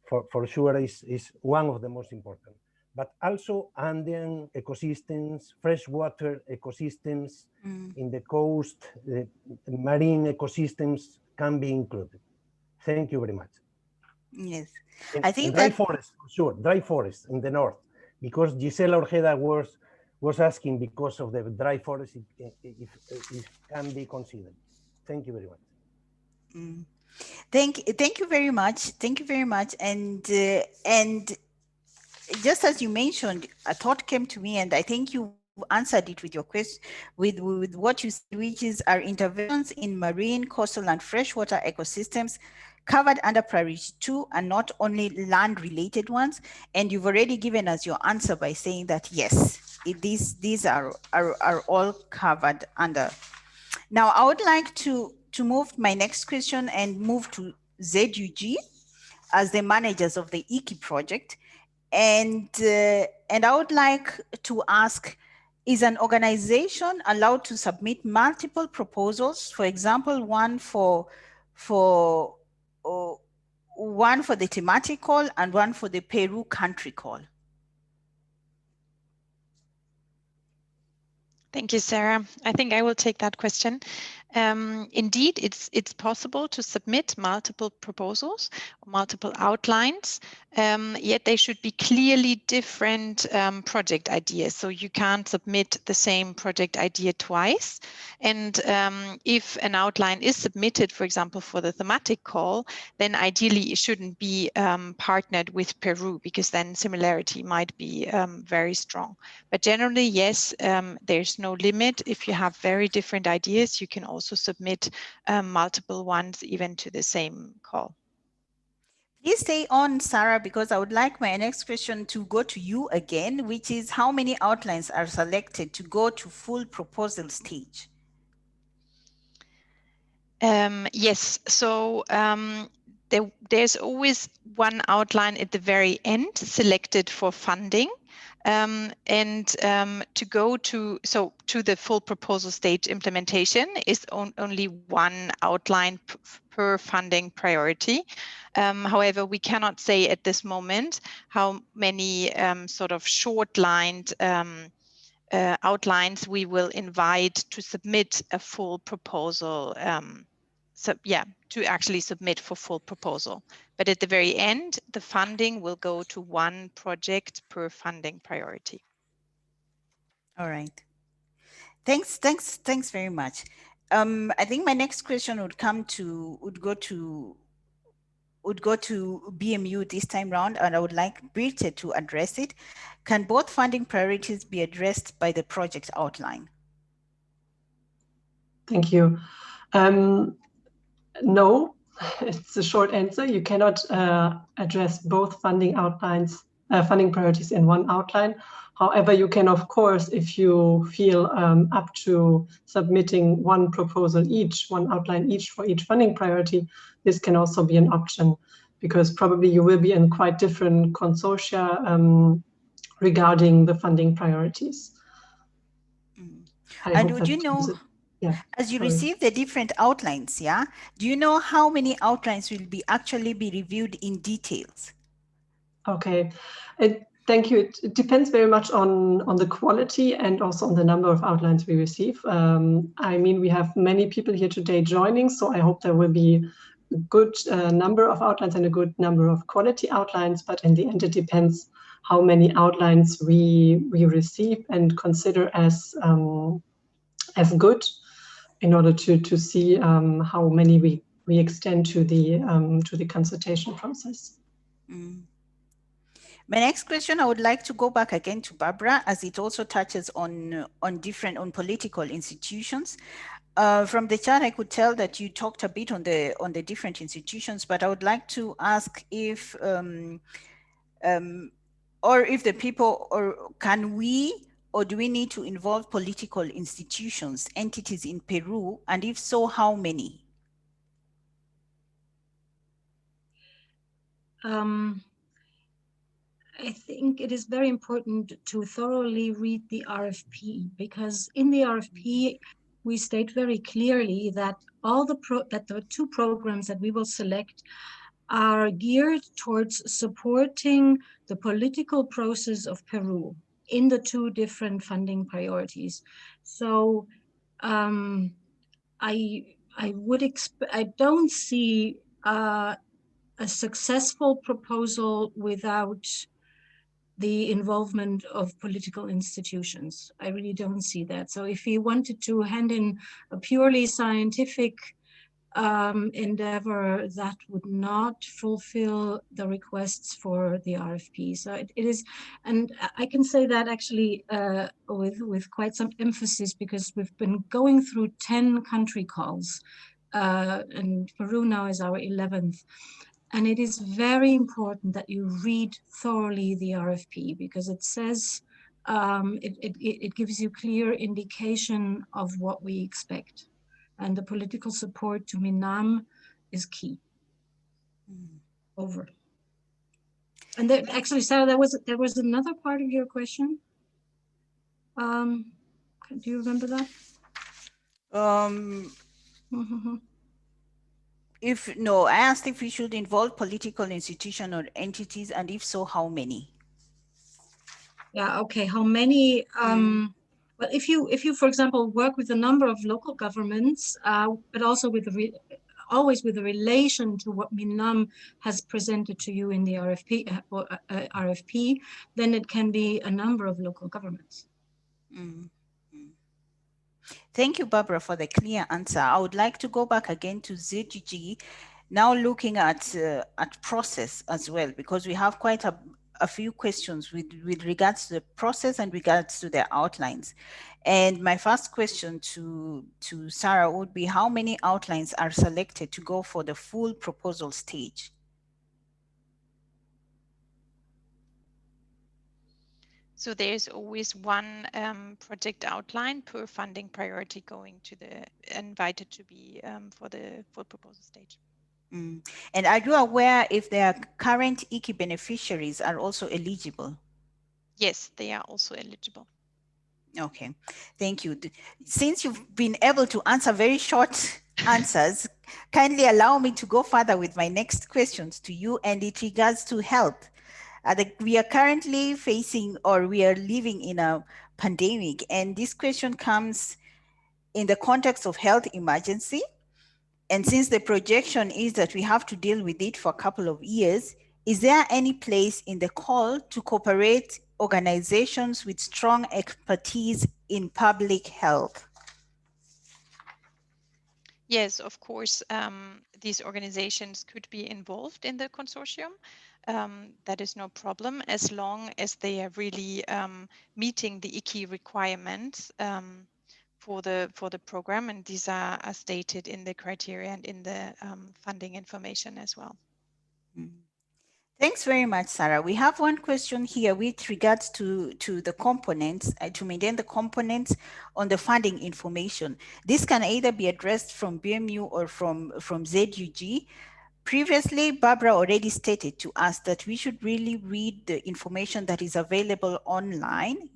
for sure is one of the most important. But also Andean ecosystems, freshwater ecosystems in the coast, marine ecosystems can be included. Thank you very much. Yes, I think dry forest, for sure, dry forest in the north, because Gisela Orjeda was asking because of the dry forest if it can be considered. Thank you very much. Thank you very much. Thank you very much. And just as you mentioned, a thought came to me, and I think you answered it with your question, with what you said, which is our interventions in marine, coastal, and freshwater ecosystems covered under priority 2 and not only land-related ones. And you've already given us your answer by saying that yes, these are all covered under. Now, I would like to move my next question and move to ZUG as the managers of the IKI project. And I would like to ask, is an organization allowed to submit multiple proposals? For example, one for the thematic call and one for the Peru country call? Thank you, Sarah. I think I will take that question. Indeed, it's possible to submit multiple proposals, multiple outlines, yet they should be clearly different project ideas. So you can't submit the same project idea twice. And if an outline is submitted, for example, for the thematic call, then ideally it shouldn't be partnered with Peru, because then similarity might be very strong. But generally, yes, there's no limit. If you have very different ideas, you can also submit multiple ones even to the same call. Please stay on, Sarah, because I would like my next question to go to you again, which is how many outlines are selected to go to full proposal stage? Yes, so there's always one outline at the very end selected for funding. To go to the full proposal stage implementation is only one outline per funding priority. However, we cannot say at this moment how many sort of short-lined outlines we will invite to submit a full proposal. To actually submit for full proposal. But at the very end, the funding will go to one project per funding priority. All right. Thanks very much. I think my next question would go to BMU this time round, and I would like Birte to address it. Can both funding priorities be addressed by the project outline? Thank you. No, it's a short answer. You cannot address both funding outlines, funding priorities in one outline. However, you can, of course, if you feel up to submitting one proposal each, one outline each for each funding priority, this can also be an option, because probably you will be in quite different consortia regarding the funding priorities. And would you know, as you receive the different outlines, do you know how many outlines will actually be reviewed in details? Okay, thank you. It depends very much on the quality and also on the number of outlines we receive. I mean, we have many people here today joining, so I hope there will be a good number of outlines and a good number of quality outlines, but in the end it depends how many outlines we receive and consider as good, in order to see how many we extend to the consultation process. My next question, I would like to go back again to Barbara, as it also touches on political institutions. From the chat, I could tell that you talked a bit on the different institutions, but I would like to ask if or if the people, or can we, or do we need to involve political institutions, entities in Peru? And if so, how many? I think it is very important to thoroughly read the RFP, because in the RFP, we state very clearly that the two programs that we will select are geared towards supporting the political process of Peru in the two different funding priorities. So I don't see a successful proposal without the involvement of political institutions. I really don't see that. So if you wanted to hand in a purely scientific endeavor, that would not fulfill the requests for the RFP. So it is, and I can say that actually with quite some emphasis, because we've been going through 10 country calls, and Peru now is our 11th. And it is very important that you read thoroughly the RFP, because it says, it gives you clear indication of what we expect. And the political support to MINAM is key. Over. And there, actually, Sarah, there was another part of your question. Do you remember that? No, I asked if we should involve political institutions or entities, and if so, how many? Yeah, okay, how many? Well, if you, for example, work with a number of local governments, but also with always with a relation to what MINAM has presented to you in the RFP, then it can be a number of local governments. Thank you, Barbara, for the clear answer. I would like to go back again to ZGG, now looking at process as well, because we have quite a few questions with regards to the process and regards to the outlines. And my first question to Sarah would be, how many outlines are selected to go for the full proposal stage? So there's always one project outline per funding priority going to the invited to be for the full proposal stage. And are you aware if their current IKI beneficiaries are also eligible? Yes, they are also eligible. Okay, thank you. Since you've been able to answer very short answers, kindly allow me to go further with my next questions to you, and it regards to health. We are currently facing, or we are living in a pandemic, and this question comes in the context of health emergency. And since the projection is that we have to deal with it for a couple of years, is there any place in the call to cooperate organizations with strong expertise in public health? Yes, of course, these organizations could be involved in the consortium. That is no problem, as long as they are really meeting the IKI requirements for the program, and these are stated in the criteria and in the funding information as well. Thanks very much, Sarah. We have one question here with regards to the components, to maintain the components on the funding information. This can either be addressed from BMU or from ZUG. Previously, Barbara already stated to us that we should really read the information that is available online,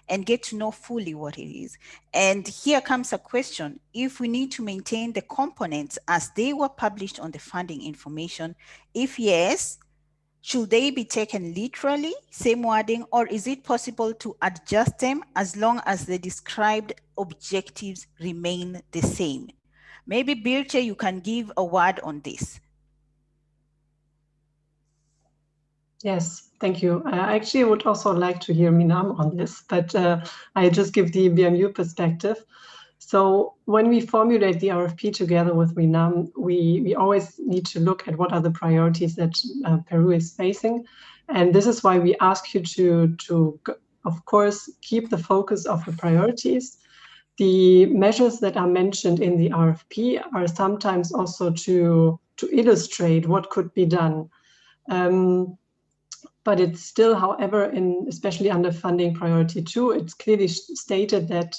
and get to know fully what it is. And here comes a question. If we need to maintain the components as they were published on the funding information, if yes, should they be taken literally, same wording, or is it possible to adjust them as long as the described objectives remain the same? Maybe Birte, you can give a word on this. Yes, thank you. I actually would also like to hear MINAM on this, but I just give the BMU perspective. So when we formulate the RFP together with MINAM, we always need to look at what are the priorities that Peru is facing. And this is why we ask you to, of course, keep the focus of the priorities. The measures that are mentioned in the RFP are sometimes also to illustrate what could be done. but it's still, however, especially under funding priority 2, it's clearly stated that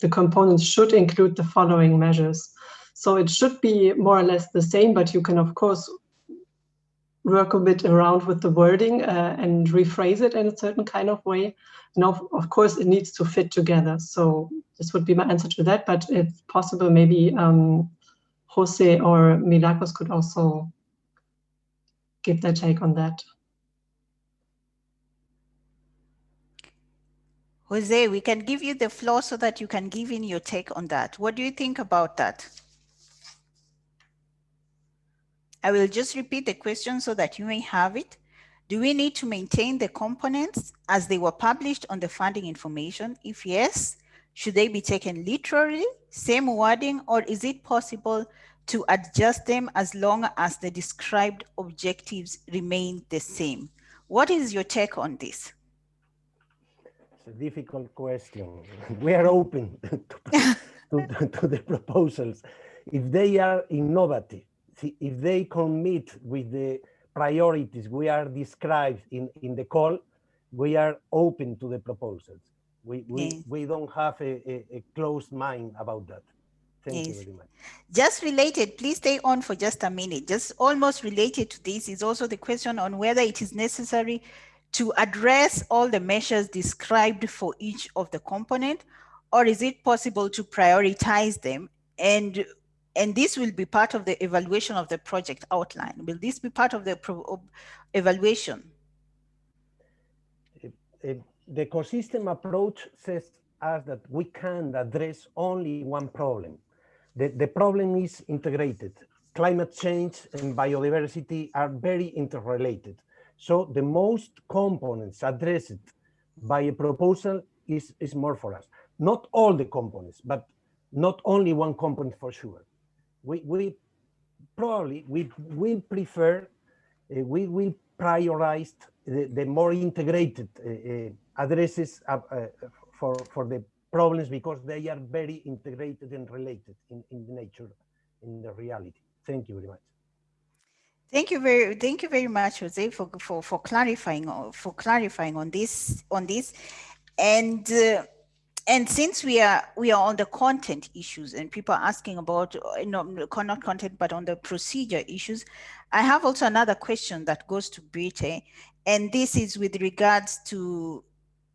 the components should include the following measures. So it should be more or less the same, but you can, of course, work a bit around with the wording and rephrase it in a certain kind of way. And of course, it needs to fit together. So this would be my answer to that. But if possible, maybe Jose or Milagros could also give their take on that. Jose, we can give you the floor so that you can give in your take on that. What do you think about that? I will just repeat the question so that you may have it. Do we need to maintain the components as they were published on the funding information? If yes, should they be taken literally, same wording, or is it possible to adjust them as long as the described objectives remain the same? What is your take on this? It's a difficult question. We are open to the proposals. If they are innovative, if they commit with the priorities we are described in the call, we are open to the proposals. We don't have a closed mind about that. Thank you very much. Just related, please stay on for just a minute. Just almost related to this is also the question on whether it is necessary to address all the measures described for each of the component, or is it possible to prioritize them? And this will be part of the evaluation of the project outline. Will this be part of the evaluation? The ecosystem approach says us that we can address only one problem. The problem is integrated. Climate change and biodiversity are very interrelated. So the most components addressed by a proposal is more for us. Not all the components, but not only one component for sure. We will prefer, we will prioritize the more integrated addresses for the problems because they are very integrated and related in nature, in the reality. Thank you very much. Thank you very much, Jose, for clarifying on this. And since we are on the content issues and people are asking about not content but on the procedure issues, I have also another question that goes to Birte, and this is with regards to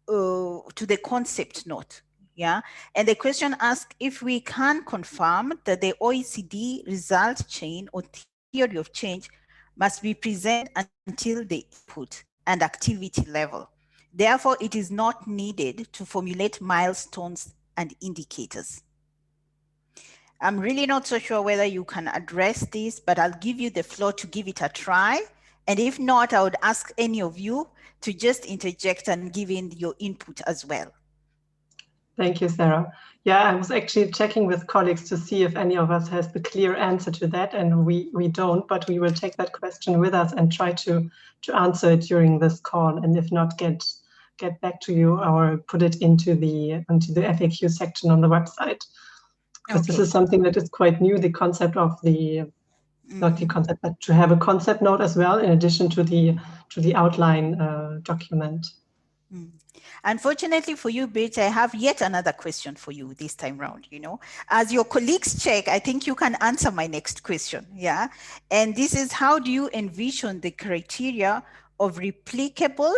the concept note. Yeah, and the question asks if we can confirm that the OECD result chain or theory of change must be present until the input and activity level. Therefore, it is not needed to formulate milestones and indicators. I'm really not so sure whether you can address this, but I'll give you the floor to give it a try. And if not, I would ask any of you to just interject and give in your input as well. Thank you, Sarah. Yeah, I was actually checking with colleagues to see if any of us has the clear answer to that, and we don't, but we will take that question with us and try to answer it during this call, and if not, get back to you or put it into the FAQ section on the website. Because This is something that is quite new, the concept of not the concept, but to have a concept note as well, in addition to the outline document. Unfortunately for you, Birte, I have yet another question for you this time round. As your colleagues check, I think you can answer my next question. Yeah. And this is, how do you envision the criteria of replicable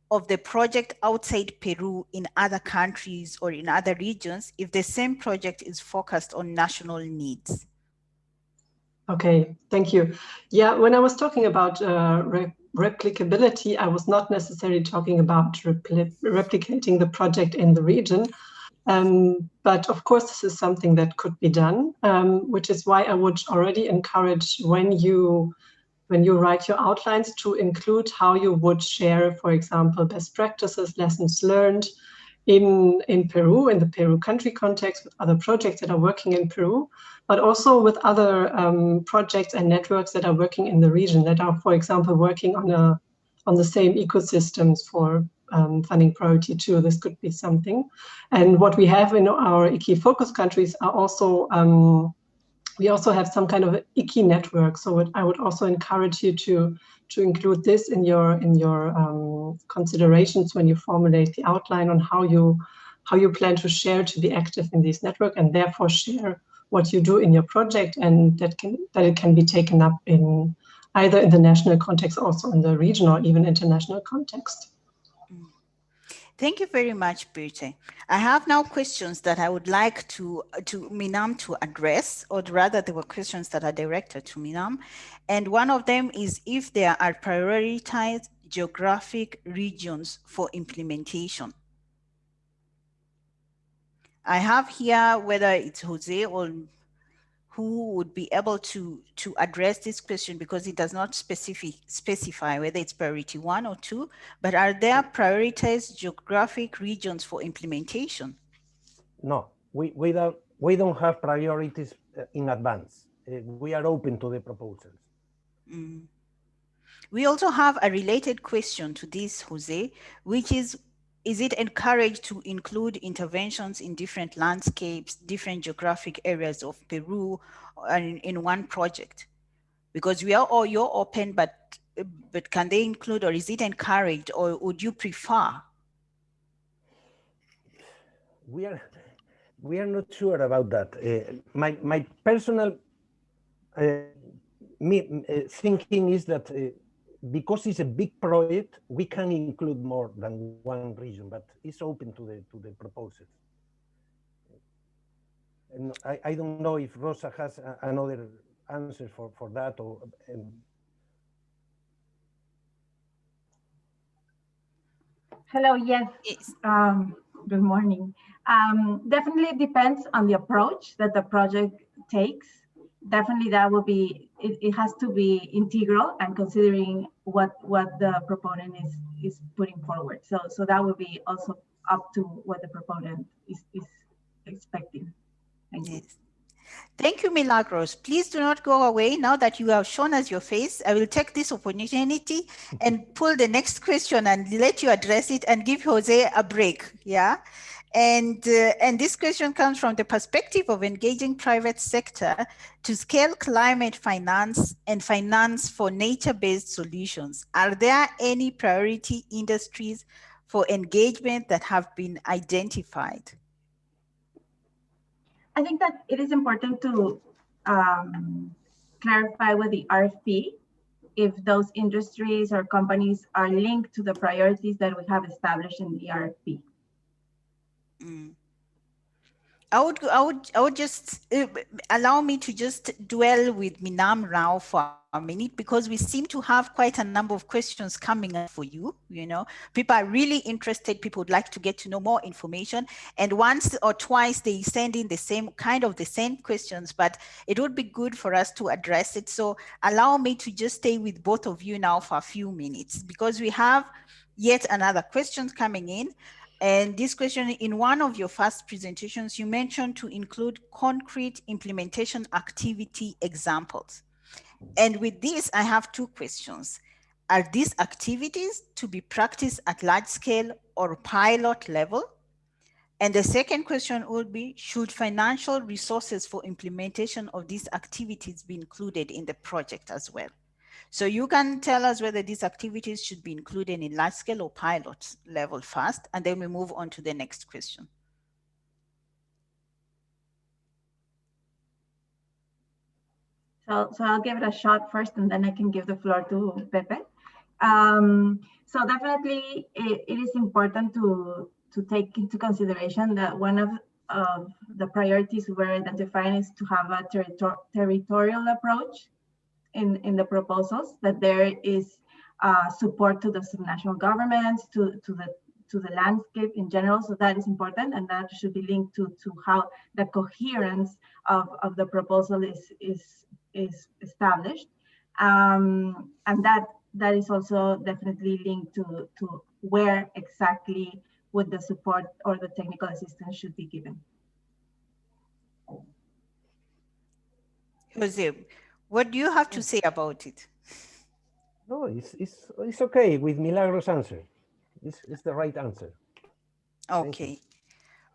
of the project outside Peru in other countries or in other regions if the same project is focused on national needs? Okay, thank you. Yeah, when I was talking about replicability, I was not necessarily talking about replicating the project in the region. But of course, this is something that could be done, which is why I would already encourage when you write your outlines to include how you would share, for example, best practices, lessons learned in Peru, in the Peru country context, with other projects that are working in Peru, but also with other projects and networks that are working in the region that are, for example, working on the same ecosystems for funding priority 2. This could be something. And what we have in our IKI focus countries are also we also have some kind of IKI network. So I would also encourage you to include this in your considerations when you formulate the outline on how you plan to share, to be active in this network, and therefore share what you do in your project, and that it can be taken up in either in the national context, also in the regional or even international context. Thank you very much, Birte. I have now questions that I would like to MINAM to address, or rather there were questions that are directed to MINAM. And one of them is if there are prioritized geographic regions for implementation. I have here whether it's Jose or who would be able to address this question, because it does not specify whether it's priority 1 or 2, but are there prioritized geographic regions for implementation? No, we don't have priorities in advance. We are open to the proposals. Mm. We also have a related question to this, Jose, which is it encouraged to include interventions in different landscapes, different geographic areas of Peru in one project? Because you're open, but can they include, or is it encouraged, or would you prefer? We are not sure about that. My personal thinking is that because it's a big project, we can include more than one region, but it's open to the proposals. And I don't know if Rosa has another answer for that, or Hello, yes. Good morning. Definitely depends on the approach that the project takes. Definitely that will be, it has to be integral and considering what the proponent is putting forward. So that would be also up to what the proponent is expecting. Thank you. Thank you, Milagros. Please do not go away. Now that you have shown us your face, I will take this opportunity and pull the next question and let you address it and give Jose a break. Yeah. And this question comes from the perspective of engaging private sector to scale climate finance and finance for nature-based solutions. Are there any priority industries for engagement that have been identified? I think that it is important to clarify with the RFP if those industries or companies are linked to the priorities that we have established in the RFP. I would just allow me to just dwell with MINAM now for a minute, because we seem to have quite a number of questions coming up for you. You know, people are really interested. People would like to get to know more information, and once or twice they send in the same questions, but it would be good for us to address it. So allow me to just stay with both of you now for a few minutes, because we have yet another question coming in. And this question, in one of your first presentations, you mentioned to include concrete implementation activity examples. And with this, I have two questions. Are these activities to be practiced at large scale or pilot level? And the second question would be, should financial resources for implementation of these activities be included in the project as well? So you can tell us whether these activities should be included in large scale or pilot level first, and then we move on to the next question. So I'll give it a shot first, and then I can give the floor to Pepe. So definitely it is important to take into consideration that one of the priorities we're identifying is to have a territorial approach in the proposals, that there is support to the subnational governments, to the landscape in general. So that is important, and that should be linked to how the coherence of the proposal is established, and that is also definitely linked to where exactly would the support or the technical assistance should be given. Jose, what do you have to say about it? No, it's okay with Milagros' answer. It's the right answer. Okay.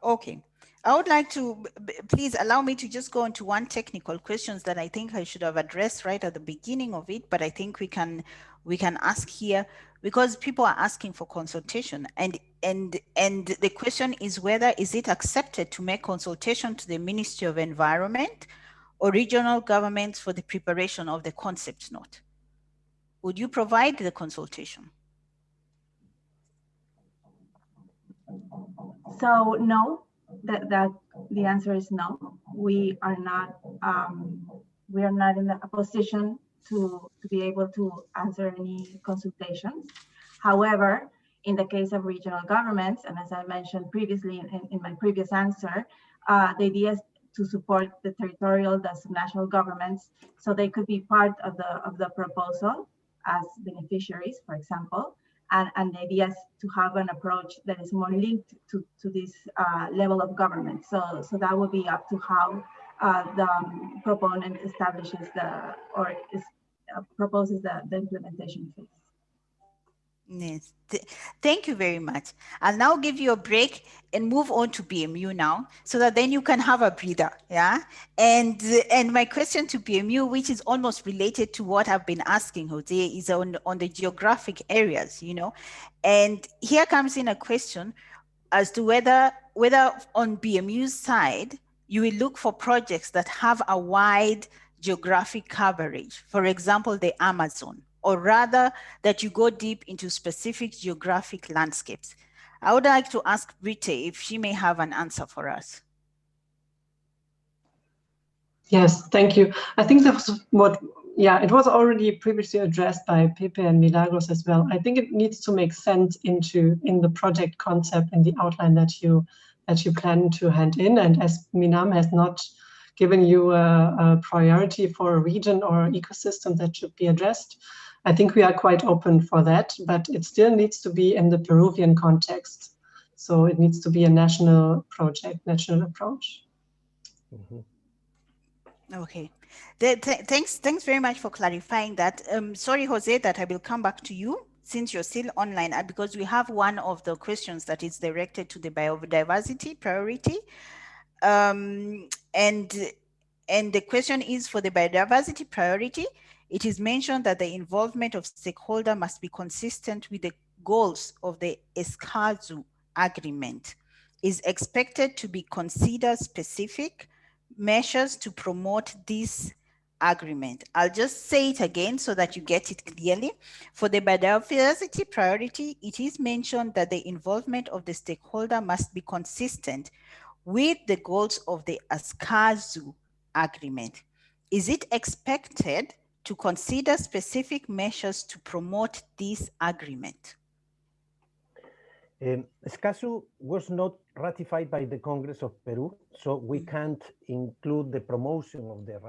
Okay. I would like to, please allow me to just go into one technical questions that I think I should have addressed right at the beginning of it, but I think we can ask here because people are asking for consultation, and the question is whether is it accepted to make consultation to the Ministry of Environment or regional governments for the preparation of the concept note. Would you provide the consultation? So no, the answer is no. We are not in a position to be able to answer any consultations. However, in the case of regional governments, and as I mentioned previously in my previous answer, the idea is to support the territorial, the subnational governments, so they could be part of the proposal as beneficiaries, for example. And the idea is to have an approach that is more linked to this level of government. So that would be up to how the proponent establishes proposes the implementation phase. Yes, thank you very much. I'll now give you a break and move on to BMU now, so that then you can have a breather, yeah? And my question to BMU, which is almost related to what I've been asking Jose, is on the geographic areas, you know? And here comes in a question as to whether on BMU's side, you will look for projects that have a wide geographic coverage, for example, the Amazon, or rather that you go deep into specific geographic landscapes. I would like to ask Britte if she may have an answer for us. Yes, thank you. I think that was it was already previously addressed by Pepe and Milagros as well. I think it needs to make sense in the project concept and the outline that you plan to hand in. And as MINAM has not given you a priority for a region or ecosystem that should be addressed, I think we are quite open for that, but it still needs to be in the Peruvian context. So it needs to be a national project, national approach. Mm-hmm. Okay, thanks very much for clarifying that. Sorry, Jose, that I will come back to you since you're still online, because we have one of the questions that is directed to the biodiversity priority. And the question is for the biodiversity priority. It is mentioned that the involvement of stakeholders must be consistent with the goals of the Escazú agreement. Is expected to be considered specific measures to promote this agreement. I'll just say it again so that you get it clearly. For the biodiversity priority, it is mentioned that the involvement of the stakeholder must be consistent with the goals of the Escazú agreement. Is it expected to consider specific measures to promote this agreement? Escazú was not ratified by the Congress of Peru, so we can't include the promotion of the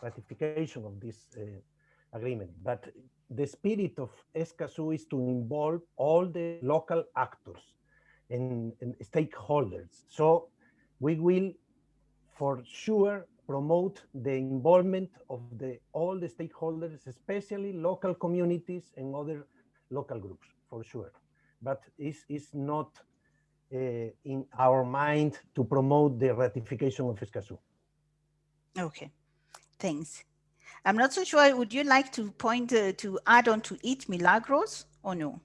ratification of this agreement. But the spirit of Escazú is to involve all the local actors and stakeholders. So we will for sure promote the involvement of all the stakeholders, especially local communities and other local groups, for sure. But it's not in our mind to promote the ratification of Escazú. Okay, thanks. I'm not so sure, would you like to point to add on to it, Milagros, or no?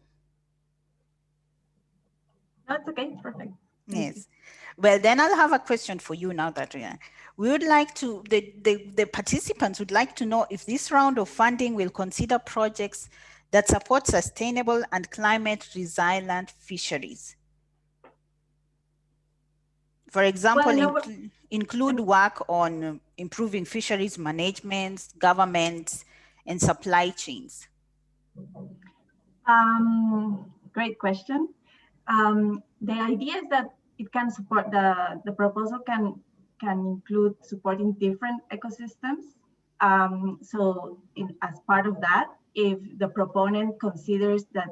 That's okay, perfect. Yes. Well, then I'll have a question for you now that we would like to, the participants would like to know if this round of funding will consider projects that support sustainable and climate resilient fisheries. For example, include work on improving fisheries management, governments, and supply chains. Great question. The idea is that it can support the proposal can include supporting different ecosystems. So as part of that, if the proponent considers that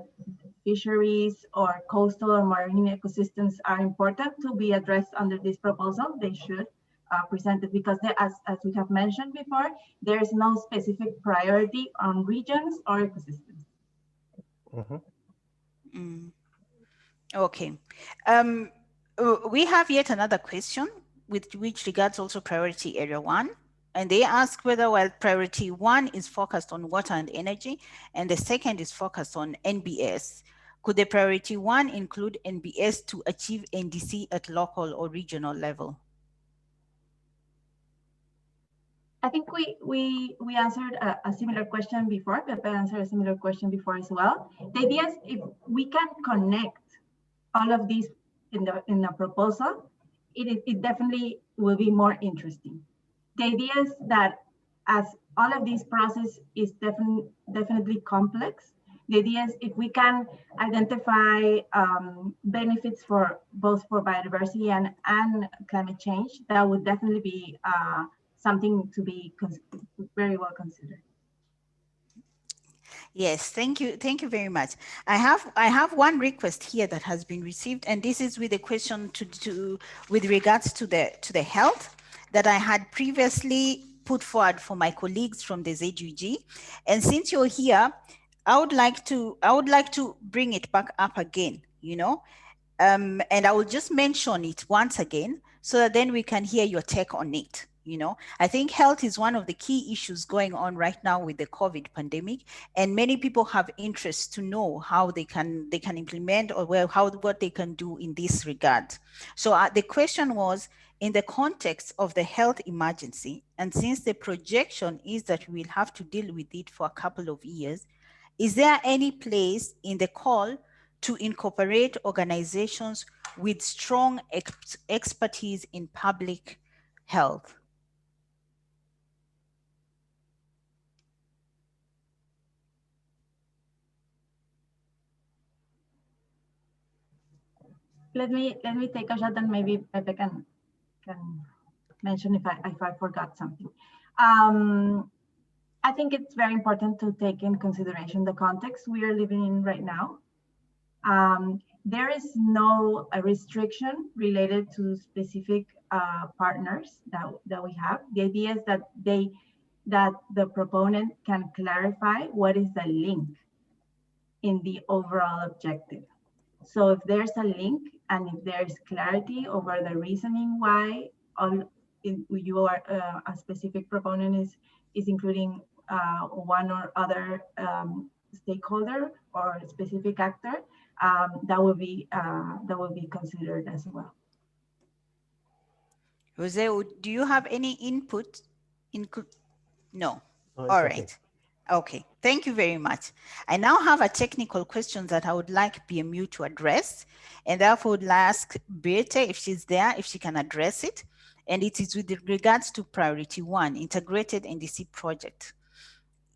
fisheries or coastal or marine ecosystems are important to be addressed under this proposal, they should present it, because as we have mentioned before, there is no specific priority on regions or ecosystems. Mm-hmm. Okay. We have yet another question with which regards also priority area 1. And they ask whether while priority 1 is focused on water and energy, and the second is focused on NBS, could the priority 1 include NBS to achieve NDC at local or regional level? I think we answered a similar question before. Pepe answered a similar question before as well. The idea is if we can connect all of these in the proposal, it definitely will be more interesting. The idea is that as all of this process is definitely complex, the idea is if we can identify benefits for both for biodiversity and climate change, that would definitely be something to be very well considered. Yes, thank you very much. I have one request here that has been received, and this is with a question with regards to the health that I had previously put forward for my colleagues from the ZUG. And since you're here, I would like to bring it back up again, you know, and I will just mention it once again so that then we can hear your take on it. You know, I think health is one of the key issues going on right now with the COVID pandemic, and many people have interest to know how they can implement or what they can do in this regard. So the question was, in the context of the health emergency, and since the projection is that we'll have to deal with it for a couple of years, is there any place in the call to incorporate organizations with strong expertise in public health? Let me take a shot, and maybe Pepe can mention if I forgot something. I think it's very important to take in consideration the context we are living in right now. There is no restriction related to specific partners that we have. The idea is that the proponent can clarify what is the link in the overall objective. So if there's a link and if there's clarity over the reasoning why you are a specific proponent is including one or other stakeholder or specific actor, that will be considered as well. Jose, do you have any input? No. All right. Okay. Okay, thank you very much. I now have a technical question that I would like BMU to address, and therefore would ask Birte, if she's there, if she can address it. And it is with regards to priority 1, integrated NDC project.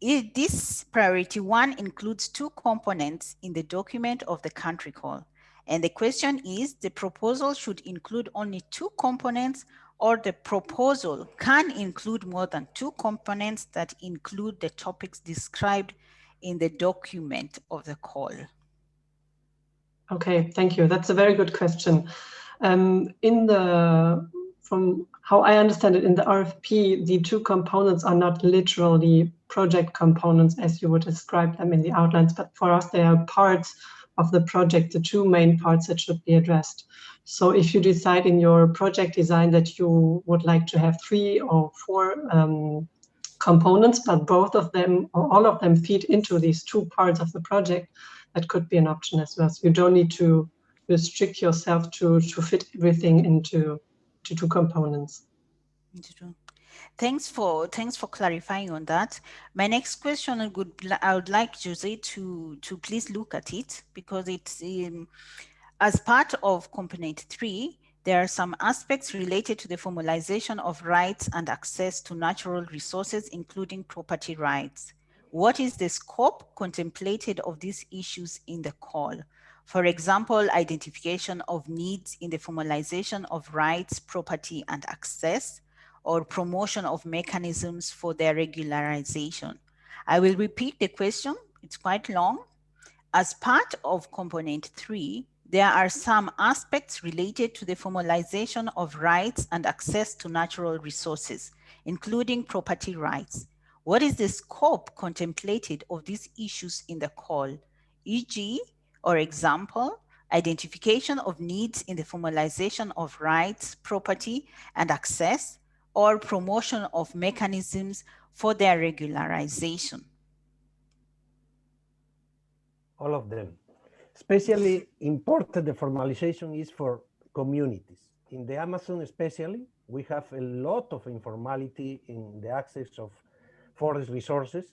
This priority 1 includes 2 components in the document of the country call. And the question is, the proposal should include only 2 components, or the proposal can include more than 2 components that include the topics described in the document of the call? Okay, thank you. That's a very good question. From how I understand it, in the RFP, the 2 components are not literally project components as you would describe them in the outlines, but for us, they are parts of the project, the 2 main parts that should be addressed. So if you decide in your project design that you would like to have 3 or 4 components, but both of them or all of them feed into these 2 parts of the project, that could be an option as well. So you don't need to restrict yourself to fit everything into 2 components. Thanks for clarifying on that. My next question, I would like Jose to please look at it, because it's as part of component 3, there are some aspects related to the formalization of rights and access to natural resources, including property rights. What is the scope contemplated of these issues in the call? For example, identification of needs in the formalization of rights, property, and access, or promotion of mechanisms for their regularization. I will repeat the question, it's quite long. As part of component 3, there are some aspects related to the formalization of rights and access to natural resources, including property rights. What is the scope contemplated of these issues in the call? E.g., or example, identification of needs in the formalization of rights, property, and access, or promotion of mechanisms for their regularization? All of them. Especially important, the formalization is for communities. In the Amazon especially, we have a lot of informality in the access of forest resources,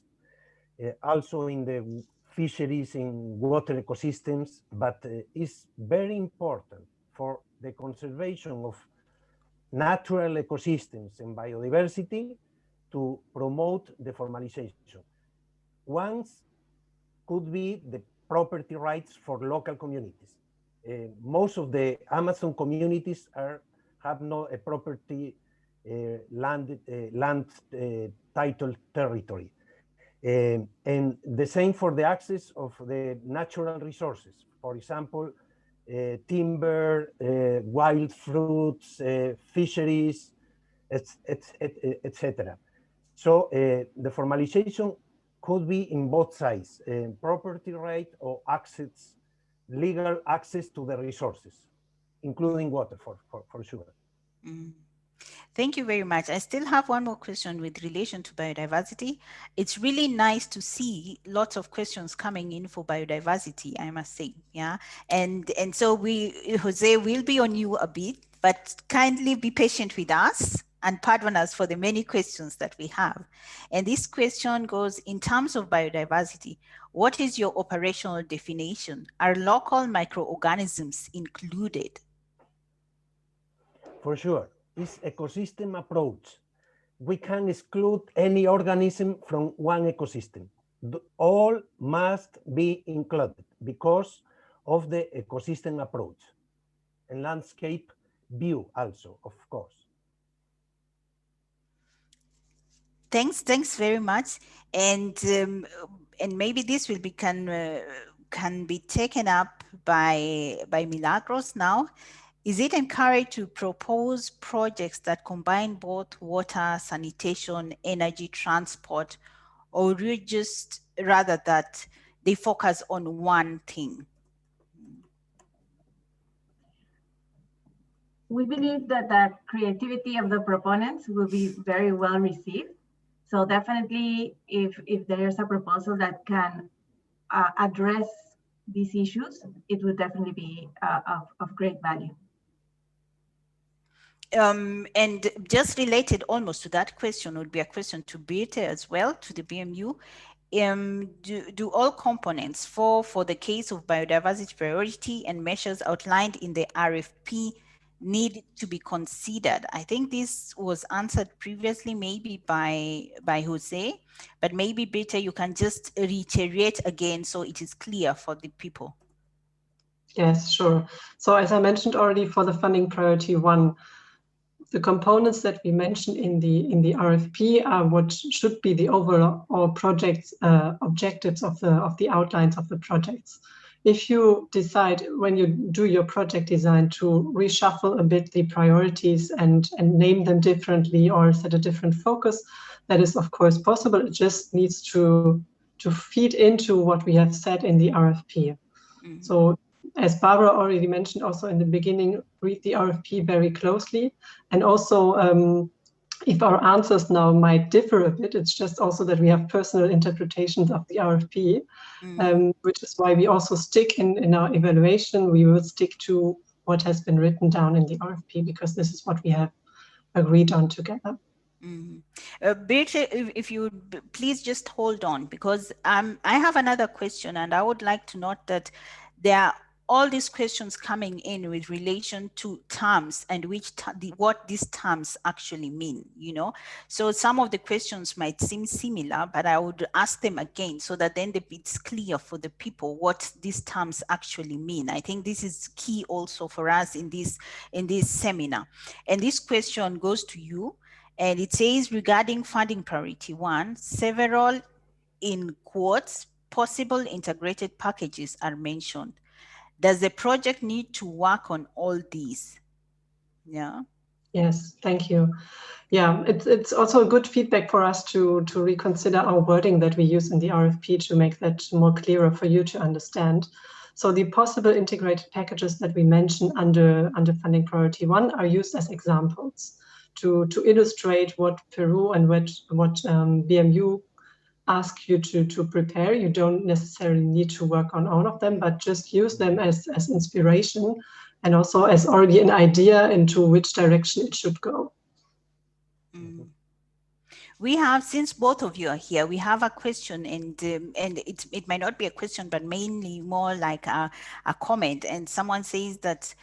also in the fisheries, in water ecosystems, but it's very important for the conservation of natural ecosystems and biodiversity to promote the formalization. Once could be the property rights for local communities. Most of the Amazon communities have no property land title territory. And the same for the access of the natural resources. For example, timber, wild fruits, fisheries, etc. So the formalization could be in both sides, property right or access, legal access to the resources, including water for sure. Mm. Thank you very much. I still have one more question with relation to biodiversity. It's really nice to see lots of questions coming in for biodiversity, I must say. Yeah. And so Jose, will be on you a bit, but kindly be patient with us and pardon us for the many questions that we have. And this question goes, in terms of biodiversity, what is your operational definition? Are local microorganisms included? For sure, it's ecosystem approach. We can exclude any organism from one ecosystem. All must be included because of the ecosystem approach and landscape view also, of course. Thanks very much. And maybe this will be can be taken up by Milagros now. Is it encouraged to propose projects that combine both water, sanitation, energy, transport, or just rather that they focus on one thing? We believe that the creativity of the proponents will be very well received. So definitely, if there is a proposal that can address these issues, it would definitely be of great value. And just related almost to that question would be a question to Birte as well, to the BMU. Do all components for the case of biodiversity priority and measures outlined in the RFP need to be considered? I think this was answered previously, maybe by Jose, but maybe Birte, you can just reiterate again so it is clear for the people. Yes, sure. So as I mentioned already, for the funding priority 1, the components that we mentioned in the RFP are what should be the overall project objectives of the outlines of the projects. If you decide when you do your project design to reshuffle a bit the priorities and name them differently or set a different focus, that is of course possible. It just needs to feed into what we have said in the RFP. Mm-hmm. So as Barbara already mentioned also in the beginning, read the RFP very closely. And also, if our answers now might differ a bit, it's just also that we have personal interpretations of the RFP, which is why we also stick in our evaluation, we will stick to what has been written down in the RFP, because this is what we have agreed on together. Birte, if you would please just hold on, because I have another question, and I would like to note that there are all these questions coming in with relation to terms and what these terms actually mean, you know. So some of the questions might seem similar, but I would ask them again so that then it's clear for the people what these terms actually mean. I think this is key also for us in this seminar. And this question goes to you, and it says, regarding funding priority 1, several, in quotes, possible integrated packages are mentioned. Does the project need to work on all these? Yeah. Yes, thank you. Yeah, it's also a good feedback for us to reconsider our wording that we use in the RFP to make that more clearer for you to understand. So the possible integrated packages that we mentioned under funding priority 1 are used as examples to illustrate what Peru and what BMU ask you to prepare. You don't necessarily need to work on all of them, but just use them as inspiration and also as already an idea into which direction it should go. Mm. We have, since both of you are here, we have a question, and it might not be a question, but mainly more like a comment. And someone says that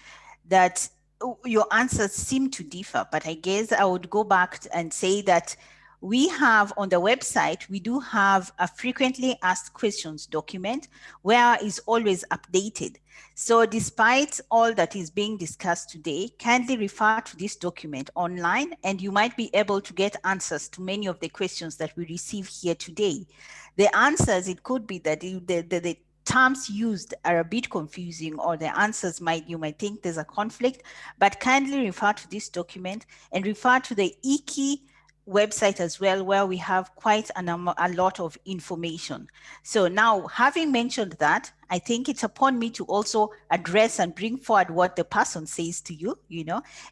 your answers seem to differ, but I guess I would go back and say that we have on the website, we do have a frequently asked questions document where is always updated. So despite all that is being discussed today, kindly refer to this document online and you might be able to get answers to many of the questions that we receive here today. The answers, it could be that the terms used are a bit confusing, or the answers you might think there's a conflict, but kindly refer to this document and refer to the IKI website as well, where we have quite a lot of information. So now, having mentioned that, I think it's upon me to also address and bring forward what the person says to you,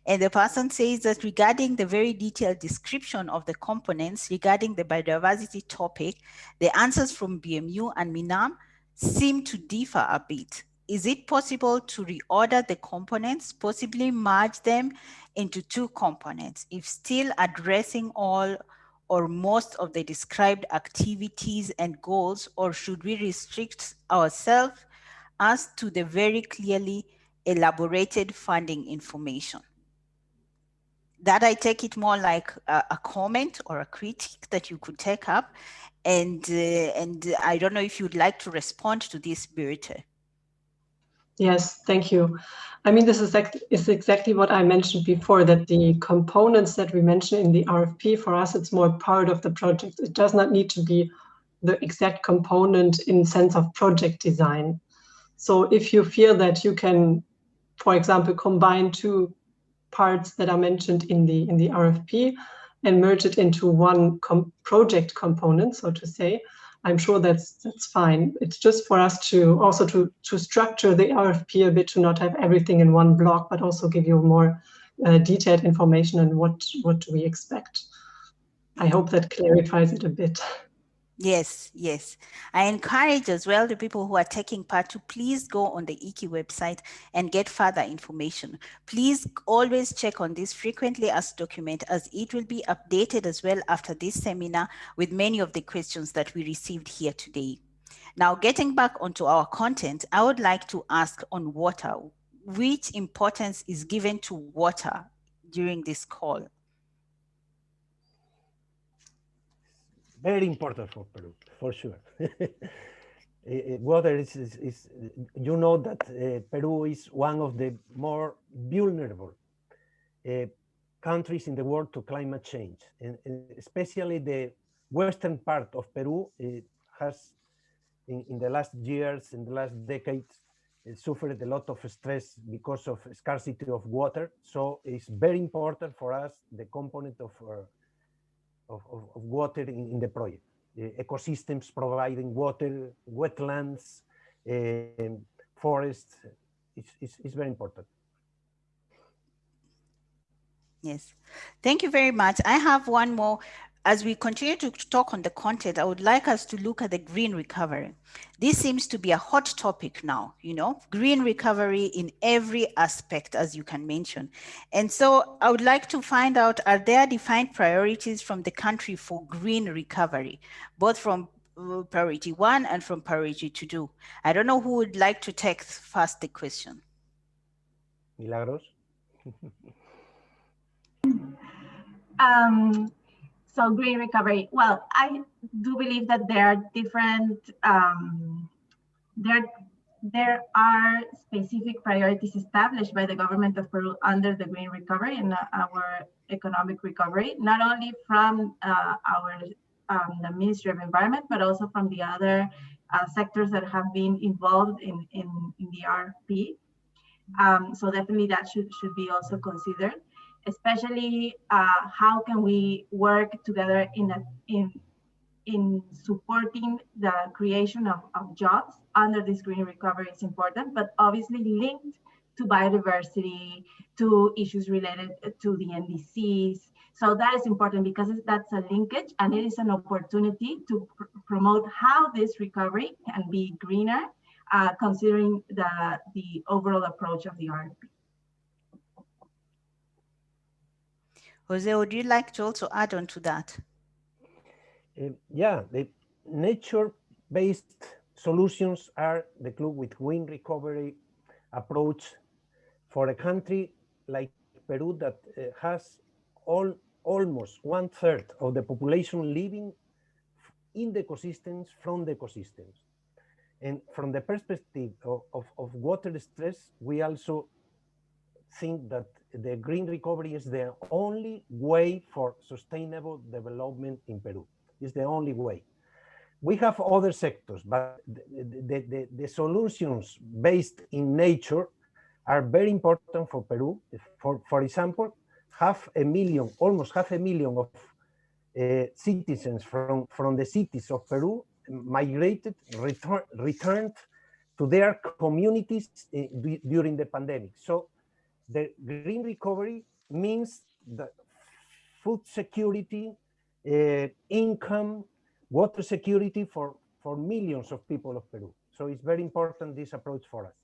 and the person says that regarding the very detailed description of the components regarding the biodiversity topic, the answers from BMU and MINAM seem to differ a bit. Is it possible to reorder the components, possibly merge them into 2 components, if still addressing all or most of the described activities and goals, or should we restrict ourselves as to the very clearly elaborated funding information? That I take it more like a comment or a critique that you could take up. And I don't know if you'd like to respond to this, Birte. Yes, thank you. I mean, this is exactly what I mentioned before, that the components that we mentioned in the RFP, for us, it's more part of the project. It does not need to be the exact component in sense of project design. So if you feel that you can, for example, combine 2 parts that are mentioned in the RFP and merge it into one project component, so to say, I'm sure that's fine. It's just for us to also to structure the RFP a bit, to not have everything in one block, but also give you more detailed information on what do we expect. I hope that clarifies it a bit. Yes, yes. I encourage as well the people who are taking part to please go on the IKI website and get further information. Please always check on this frequently asked document, as it will be updated as well after this seminar with many of the questions that we received here today. Now, getting back onto our content, I would like to ask on water, which importance is given to water during this call? Very important for Peru, for sure. Water is you know that Peru is one of the more vulnerable countries in the world to climate change, and especially the western part of Peru has, in the last years, in the last decades, suffered a lot of stress because of scarcity of water. So it's very important for us, the component of water in the project. Ecosystems providing water, wetlands, forests, it's very important. Yes, thank you very much. I have one more. As we continue to talk on the content, I would like us to look at the green recovery. This seems to be a hot topic now, green recovery in every aspect, as you can mention. And so I would like to find out, are there defined priorities from the country for green recovery, both from priority 1 and from priority 2? I don't know who would like to take first the question. Milagros? So green recovery. Well, I do believe that there are different, there are specific priorities established by the government of Peru under the green recovery and our economic recovery, not only from the Ministry of Environment, but also from the other sectors that have been involved in the RFP. So definitely that should be also considered, especially how can we work together in supporting the creation of jobs under this green recovery is important, but obviously linked to biodiversity, to issues related to the NDCs. So that is important because that's a linkage, and it is an opportunity to promote how this recovery can be greener, considering the overall approach of the RFP. Jose, would you like to also add on to that? Yeah, the nature-based solutions are the clue with green recovery approach for a country like Peru that has almost 1/3 of the population living in the ecosystems, from the ecosystems. And from the perspective of water stress, we also think that the green recovery is the only way for sustainable development in Peru. It's the only way. We have other sectors, but the solutions based in nature are very important for Peru. For example, almost half a million of citizens from the cities of Peru migrated, returned to their communities during the pandemic. So the green recovery means the food security, income, water security for millions of people of Peru. So it's very important, this approach for us.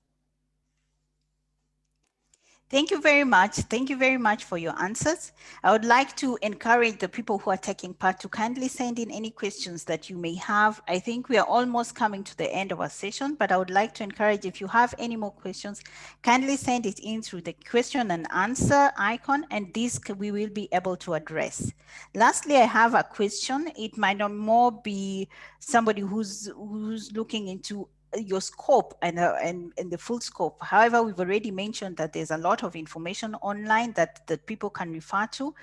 Thank you very much. Thank you very much for your answers. I would like to encourage the people who are taking part to kindly send in any questions that you may have. I think we are almost coming to the end of our session, but I would like to encourage, if you have any more questions, kindly send it in through the question and answer icon, and this we will be able to address. Lastly, I have a question. It might not more be somebody who's looking into your scope and the full scope. However, we've already mentioned that there's a lot of information online that people can refer to.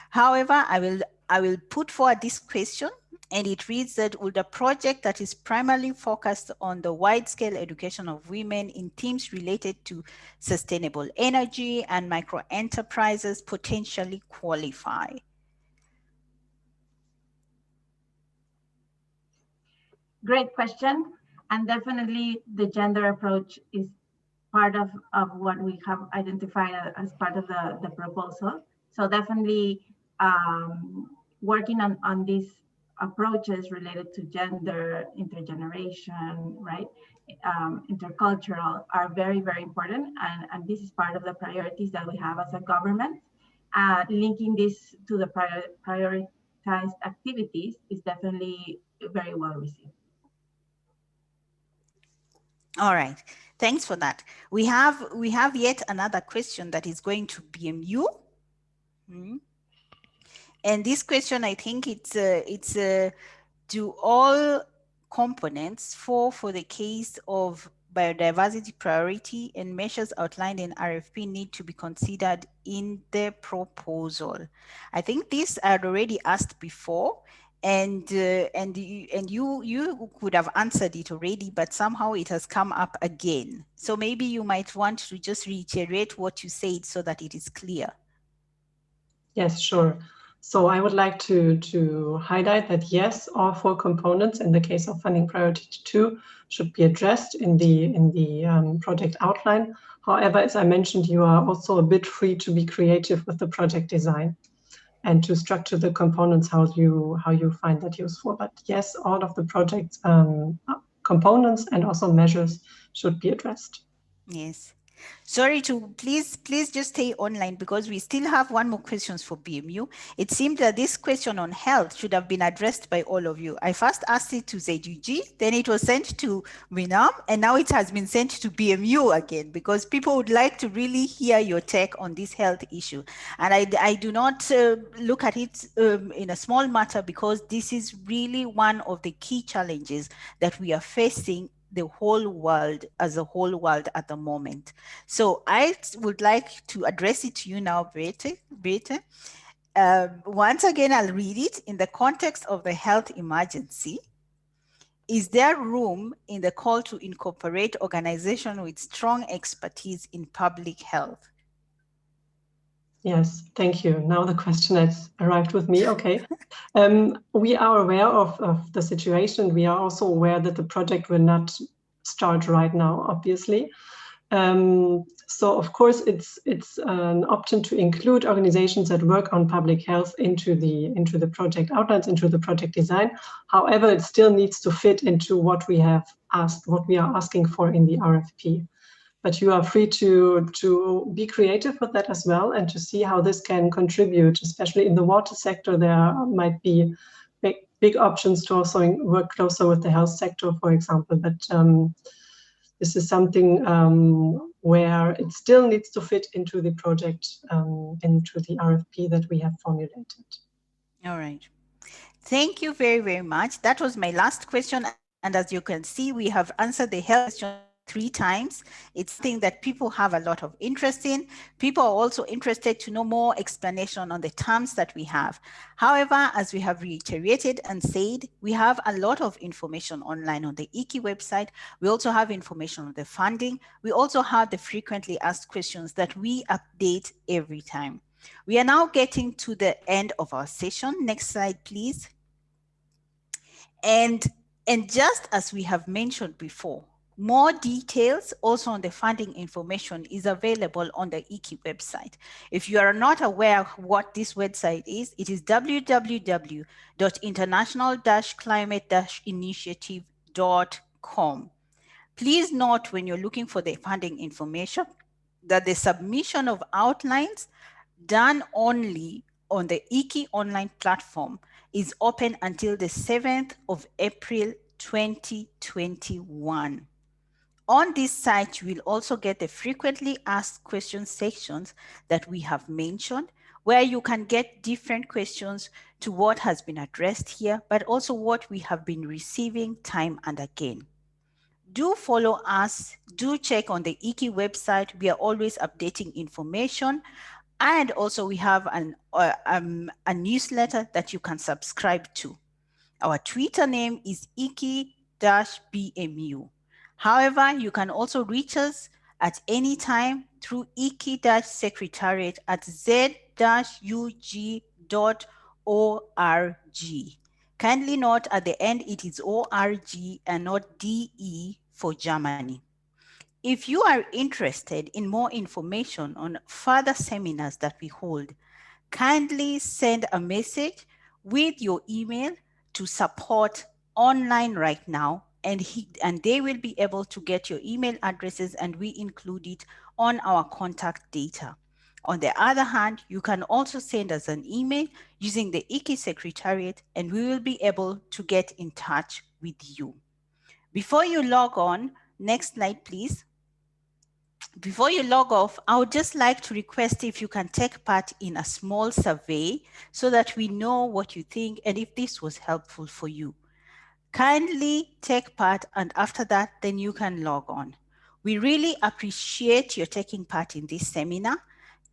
However, I will put forward this question, and it reads that, would a project that is primarily focused on the wide-scale education of women in themes related to sustainable energy and micro-enterprises potentially qualify? Great question. And definitely the gender approach is part of what we have identified as part of the proposal. So definitely working on these approaches related to gender, intergeneration, right? Intercultural are very, very important. And this is part of the priorities that we have as a government. Linking this to the prioritized activities is definitely very well received. All right, thanks for that. We have yet another question that is going to BMU. And this question, I think it's do all components for the case of biodiversity priority and measures outlined in RFP need to be considered in the proposal? I think this I had already asked before, and you could have answered it already, but somehow it has come up again. So maybe you might want to just reiterate what you said so that it is clear. Yes, sure. So I would like to highlight that yes, all 4 components in the case of funding priority 2 should be addressed in the project outline. However, as I mentioned, you are also a bit free to be creative with the project design and to structure the components how you find that useful. But yes, all of the project components and also measures should be addressed. Yes. Sorry to please just stay online, because we still have one more questions for BMU. It seemed that this question on health should have been addressed by all of you. I first asked it to ZUG, then it was sent to MINAM, and now it has been sent to BMU again, because people would like to really hear your take on this health issue. And I do not look at it in a small matter, because this is really one of the key challenges that we are facing the whole world as a whole world at the moment. So I would like to address it to you now, Briette. Once again, I'll read it. In the context of the health emergency, is there room in the call to incorporate organizations with strong expertise in public health? Yes, thank you. Now the question has arrived with me. Okay. We are aware of the situation. We are also aware that the project will not start right now, obviously. So of course, it's an option to include organizations that work on public health into the project outlines, into the project design. However, it still needs to fit into what we have asked, what we are asking for in the RFP. But you are free to be creative with that as well and to see how this can contribute, especially in the water sector. There might be big options to also work closer with the health sector, for example. But this is something where it still needs to fit into the project, into the RFP that we have formulated. All right. Thank you very, very much. That was my last question. And as you can see, we have answered the health question 3 times. It's something that people have a lot of interest in. People are also interested to know more explanation on the terms that we have. However, as we have reiterated and said, we have a lot of information online on the IKI website. We also have information on the funding. We also have the frequently asked questions that we update every time. We are now getting to the end of our session. Next slide, please. And just as we have mentioned before, more details also on the funding information is available on the IKI website. If you are not aware of what this website is, it is www.international-climate-initiative.com. Please note when you're looking for the funding information that the submission of outlines done only on the IKI online platform is open until the 7th of April 2021. On this site, you will also get the frequently asked questions sections that we have mentioned, where you can get different questions to what has been addressed here, but also what we have been receiving time and again. Do follow us, do check on the IKI website. We are always updating information. And also we have a newsletter that you can subscribe to. Our Twitter name is IKI-BMU. However, you can also reach us at any time through IKI-secretariat at z-ug.org. Kindly note at the end it is ORG and not DE for Germany. If you are interested in more information on further seminars that we hold, kindly send a message with your email to support online right now, and they will be able to get your email addresses, and we include it on our contact data. On the other hand, you can also send us an email using the IKI Secretariat, and we will be able to get in touch with you. Before you log on, next slide, please. Before you log off, I would just like to request if you can take part in a small survey so that we know what you think and if this was helpful for you. Kindly take part, and after that, then you can log on. We really appreciate your taking part in this seminar.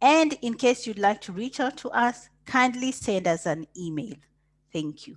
And in case you'd like to reach out to us, kindly send us an email. Thank you.